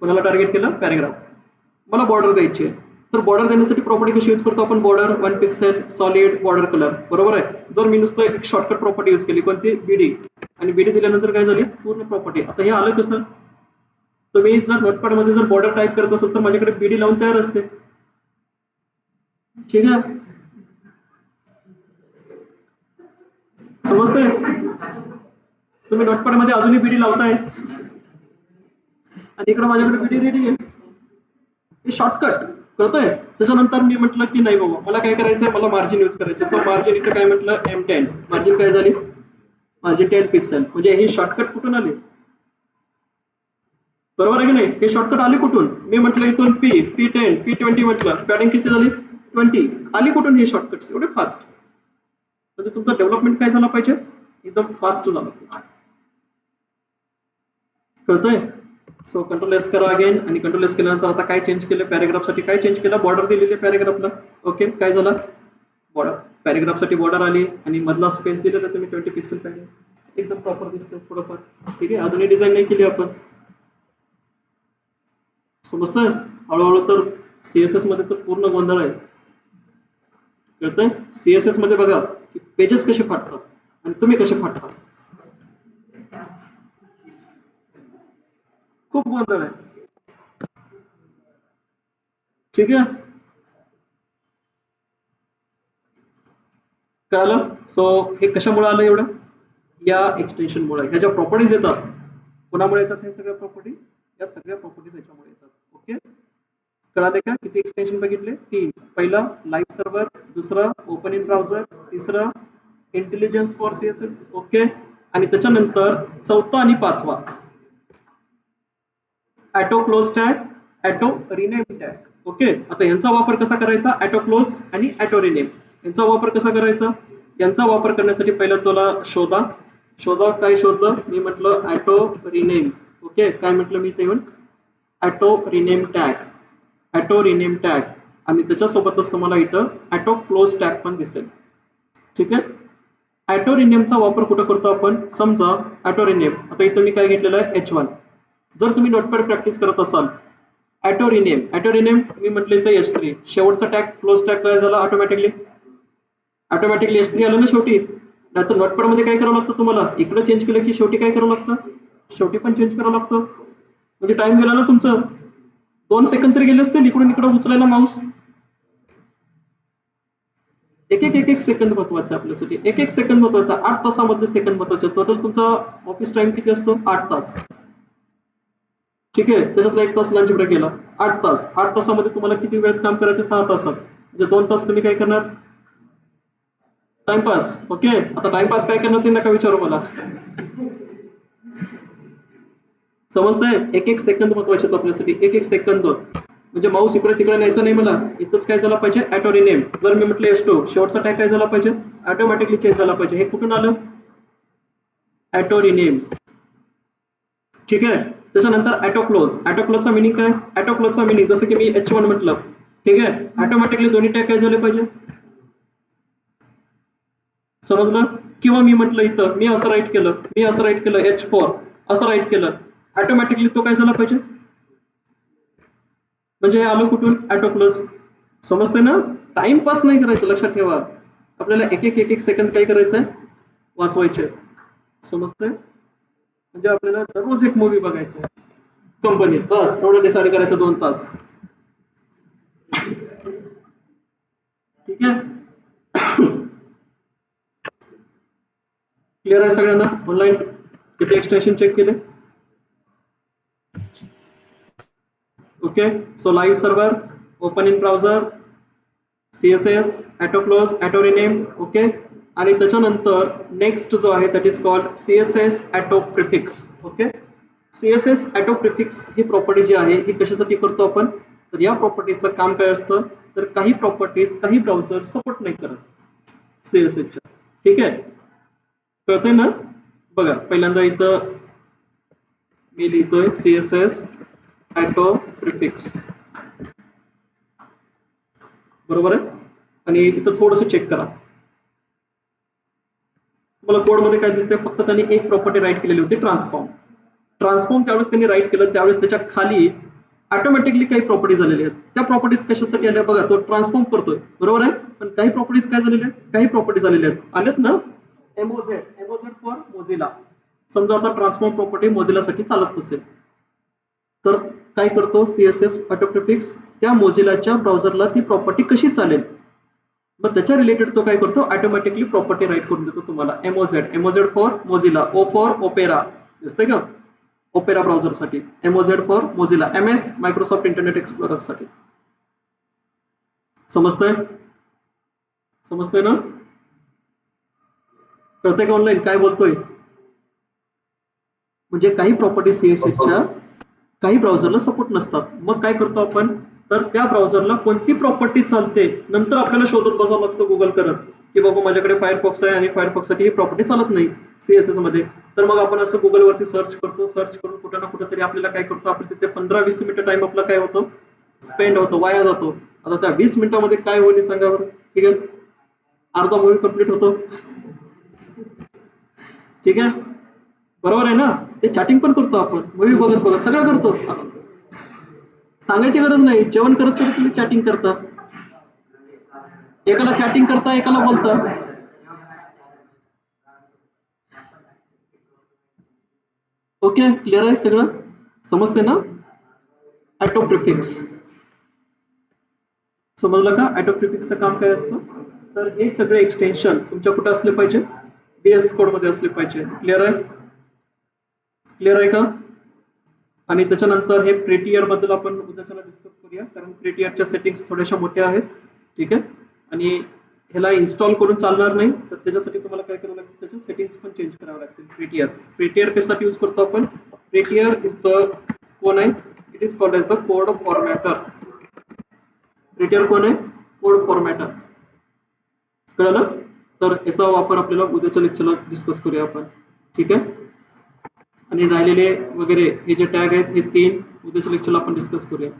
कोणाला टार्गेट केलं, पॅरेग्राफ. मला बॉर्डर द्यायची आहे, तर बॉर्डर देण्यासाठी प्रॉपर्टी कशी यूज करतो आपण, border 1 pixel solid border colour. बरोबर आहे. जर मी नुसतं एक शॉर्टकट प्रॉपर्टी यूज केली, कोणती, BD, आणि BD दिल्यानंतर काय झाली, पूर्ण प्रॉपर्टी. आता हे आलं कसं, तुम्ही जर नोटपॅड मध्ये जर बॉर्डर टाईप करत असाल तर माझ्याकडे BD लावून तयार असते. ठीक आहे. समजतंय. तुम्ही नोटपॅड मध्ये अजूनही BD लावताय आणि इकडे माझ्याकडे BD रेडी आहे. हे शॉर्टकट कळतंय. त्याच्यानंतर मी म्हटलं की नाही बाबा मला काय करायचंय, मला मार्जिन यूज करायचं. सो मार्जिन इथं काय म्हटलं, M10. मार्जिन काय झाली, मार्जिन 10 पिक्सेल. म्हणजे ही शॉर्टकट कुठून आली, बरोबर आहे की नाही. हे शॉर्टकट आली कुठून, मी म्हटलं इथून P10 P20 म्हटलं, पॅडिंग किती झाली, 20 आली कुठून, हे शॉर्टकट एवढे फास्ट. म्हणजे तुमचं डेव्हलपमेंट काय झालं पाहिजे, एकदम फास्ट झालं पाहिजे. कळतंय. सो कंट्रोल एस करा अगेन, आणि कंट्रोल एस केल्यानंतर आता काय चेंज केलं, पॅरेग्राफसाठी काय चेंज केलं, बॉर्डर दिलेली पॅरेग्राफला. ओके. काय झालं, बॉर्डर, पॅरेग्राफसाठी बॉर्डर आली आणि मधला स्पेस दिलेला तुम्ही 20 पिक्सेल पॅडिंग, एकदम प्रॉपर दिसतोय थोडंफार. ठीक आहे. अजूनही डिझाईन नाही केली आपण. समजतंय. हळूहळू तर CSS मध्ये तर पूर्ण गोंधळ आहे. कळतंय. CSS मध्ये बघा की पेजेस कसे फाटतात आणि तुम्ही कसे फाटतात, खूप गोंधळ आहे. ठीक आहे. कळालं. सो हे कशामुळे आलं एवढं, या एक्सटेन्शनमुळे. ह्या ज्या प्रॉपर्टीज येतात, कोणामुळे येतात, हे सगळ्या प्रॉपर्टीज, या सगळ्या प्रॉपर्टीज याच्यामुळे येतात. ओके. कळाले का, किती एक्सटेन्शन बघितले, 3. पहिला लाईव्ह सर्व्हर, दुसरा ओपन इन ब्राउझर, तिसरा इंटेलिजन्स फॉर CSS. ओके. आणि त्याच्यानंतर चौथा आणि पाचवा auto close tag, auto rename tag. Okay. आता यांचा वापर कसा करायचा, ऑटो क्लोज आणि ऑटो रिनेम, यांचा वापर कसा करायचा. यांचा वापर करण्यासाठी पहिला तुला शोधा काय शोधलं मी, म्हटलं ऑटो रिनेम. ओके. काय म्हटलं मी ते, auto rename tag, auto rename tag. आणि त्याच्यासोबतच तुम्हाला इथं ऑटो क्लोज टॅग पण दिसेल. ठीक आहे. ऑटो रिनेमचा वापर कुठं करतो आपण, समजा ऑटो रिनेम, आता इथं मी काय घेतलेलं आहे, H1. जर तुम्ही नोटपॅड प्रॅक्टिस करत असाल, ऑटो रिनेम मी म्हटलं इथं H3, शेवटचा टॅग क्लोज टॅग काय झाला, ऑटोमॅटिकली H3 आलं ना शेवटी. नाहीतर नोटपॅड मध्ये काय करावं लागतं तुम्हाला, इकडे चेंज केलं की शेवटी काय करावं लागतं, शेवटी पण चेंज करावं लागतं. म्हणजे टाइम गेला ना तुमचं, 2 सेकंद तरी गेले असतील इकडून इकडे उचलायला माऊस. एक सेकंद महत्वाचं आहे आपल्यासाठी, एक सेकंद महत्वाचा. 8 तासामधले सेकंद महत्वाचे. टोटल तुमचा ऑफिस टाइम किती असतो, 8 तास. ठीक आहे, त्याच्यातला 1 तास लंच ब्रेक गेला, 8 तास. 8 तासामध्ये तुम्हाला किती वेळेत काम करायचं? 6 तासात. म्हणजे 2 तास तुम्ही काय करणार? टाइमपास. ओके, आता टाइमपास काय करणार ते नका विचारू मला. समजतंय? एक एक सेकंद महत्वाचे आहेत आपल्यासाठी, एक एक सेकंद. म्हणजे माऊस इकडे तिकडे न्यायचा नाही मला, इथंच काय झाला पाहिजे? Auto rename. जर मी म्हटलं S2 शेवटचा टॅग काय झाला पाहिजे? ऑटोमॅटिकली चेंज झाला पाहिजे. हे कुठून आलं? Auto rename. ठीक आहे, त्याच्यानंतर ऑटो क्लोज. ऑटो क्लोजचा मिनिंग काय? ऑटो क्लोजचा मिनिंग जसं की मी H1 म्हटलं, ठीक आहे, ऑटोमॅटिकली दोन्ही टॅग काय झाले पाहिजे? समजलं? किंवा मी म्हटलं इथं मी असं राईट केलं H4 असं राईट केलं, ऑटोमॅटिकली तो काय झाला पाहिजे? म्हणजे हे आलं कुठून? Auto close. समजतंय ना? टाइमपास नाही करायचं, लक्षात ठेवा. आपल्याला एक एक सेकंद काय करायचंय? वाचवायचे. समजतंय? म्हणजे आपल्याला दररोज एक मूवी बघायचा आहे कंपनीत, बस एवढं डिसाईड करायचं 2 तास. ठीक आहे, क्लिअर आहे सगळ्यांना? ऑनलाईन किती एक्सटेन्शन चेक केले? Okay, so live server, open in browser, CSS, auto close, auto rename. Okay, आणि त्याच्यानंतर नेक्स्ट जो आहे that is called CSS auto prefix. Okay, CSS auto prefix ही प्रॉपर्टी जी आहे ही कशासाठी करतो आपण? तर या प्रॉपर्टीचं काम काय असतं? तर काही प्रॉपर्टीज काही ब्राउझर सपोर्ट नाही करत CSSच्या. ठीक आहे, कळतंय ना? बघा, पहिल्यांदा इथं मी लिहितोय CSS ऑटो प्रिफिक्स, बरोबर आहे, आणि इथं थोडंसं चेक करा. तुम्हाला कोडमध्ये काय दिसतंय? फक्त त्यांनी एक प्रॉपर्टी राईट केलेली होती, ट्रान्सफॉर्म. त्यावेळेस त्यांनी राईट केलं, त्यावेळेस त्याच्या खाली ऑटोमॅटिकली काही प्रॉपर्टीज आलेल्या आहेत. त्या प्रॉपर्टीज कशासाठी आल्या? बघा, तो ट्रान्सफॉर्म करतोय, बरोबर आहे, पण काही प्रॉपर्टीज काय झालेल्या आहेत? काही प्रॉपर्टीज आलेल्या आहेत, आल्यात ना? एमओझेड फॉर मोझिला. समजा आता ट्रान्सफॉर्म प्रॉपर्टी मोझिलासाठी चालत नसेल तर काय करतो CSS ऑटो प्रिफिक्स? त्या मोझिलाच्या ब्राउझरला ती प्रॉपर्टी कशी चालेल, मग त्याच्या रिलेटेड तो काय करतो? ऑटोमॅटिकली प्रॉपर्टी राईट करून देतो तुम्हाला. MOZ for Mozilla, O for Opera, दिसतंय का? ओपेरा ब्राउझरसाठी, MOZ for Mozilla, MS Microsoft Internet Explorer साठी. समजतंय? समजतंय ना? कळतंय का ऑनलाईन काय बोलतोय? म्हणजे काही प्रॉपर्टी CSSच्या काही ब्राउझरला सपोर्ट नसतात. मग काय करतो आपण? तर त्या ब्राउझरला कोणती प्रॉपर्टी चालते नंतर आपल्याला शोधत बसावं लागतं गुगल करत, की बाबा माझ्याकडे फायरफॉक्स आहे आणि फायरफॉक्ससाठी ही प्रॉपर्टी चालत नाही CSS मध्ये. तर मग आपण असं गुगलवरती सर्च करतो, सर्च करून कुठं ना कुठं तरी आपल्याला काय करतो, आपण तिथे 15-20 मिनिटं टाइम आपला काय होतो? स्पेंड होतो, वाया जातो. आता त्या 20 मिनिटामध्ये काय होईल सांगा बरं? ठीक आहे, अर्धा मूवी कंप्लीट होतो. ठीक आहे, बरोबर आहे ना? ते चॅटिंग पण करतो आपण, मूवी बघत बघत सगळं करतो. सांगायची गरज नाही, जेवण करत करत तुम्ही चॅटिंग करता, एकाला चॅटिंग करता, एकाला बोलता. ओके, क्लिअर आहे सगळं? समजते ना? ऑटो प्रिफिक्स समजलं का? ऑटो प्रिफिक्सचं काम काय असतं? तर हे सगळे एक्सटेन्शन तुमच्या कुठे असले पाहिजे? BS कोड मध्ये असले पाहिजे. क्लिअर आहे? क्लिअर आहे का? आणि त्याच्यानंतर हे प्रेटियर बद्दल आपण उद्याच्याला डिस्कस करूया, कारण प्रेटियरच्या सेटिंग्स थोड्याशा मोठ्या आहेत. ठीक आहे, आणि ह्याला इन्स्टॉल करून चालणार नाही, तर त्याच्यासाठी तुम्हाला काय करावं लागेल? त्याचे सेटिंग्स पण चेंज करावे लागतील. प्रेटियर कशासाठी यूज करतो आपण? प्रेटियर इज द कोण आहे? It is called as the code formatter. Prettier कोण आहे? Code formatter. कळलं? तर याचा वापर आपल्याला उद्याच्या लेक्चरला डिस्कस करूया आपण. ठीक आहे, आणि राहिलेले वगैरे हे जे टॅग आहेत हे 3 उद्याच्या लेक्चरला आपण डिस्कस करूया.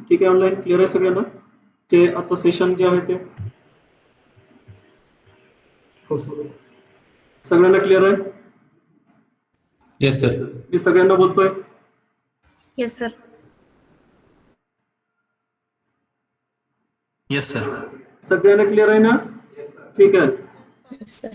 ठीक आहे, ऑनलाईन क्लिअर आहे सगळ्यांना? जे आजचं सेशन जे आहे ते हो सर. सगळ्यांना क्लिअर आहे? Yes sir. मी सगळ्यांना बोलतोय? Yes sir. Yes sir. सगळ्यांना क्लिअर आहे ना? ठीक आहे. सर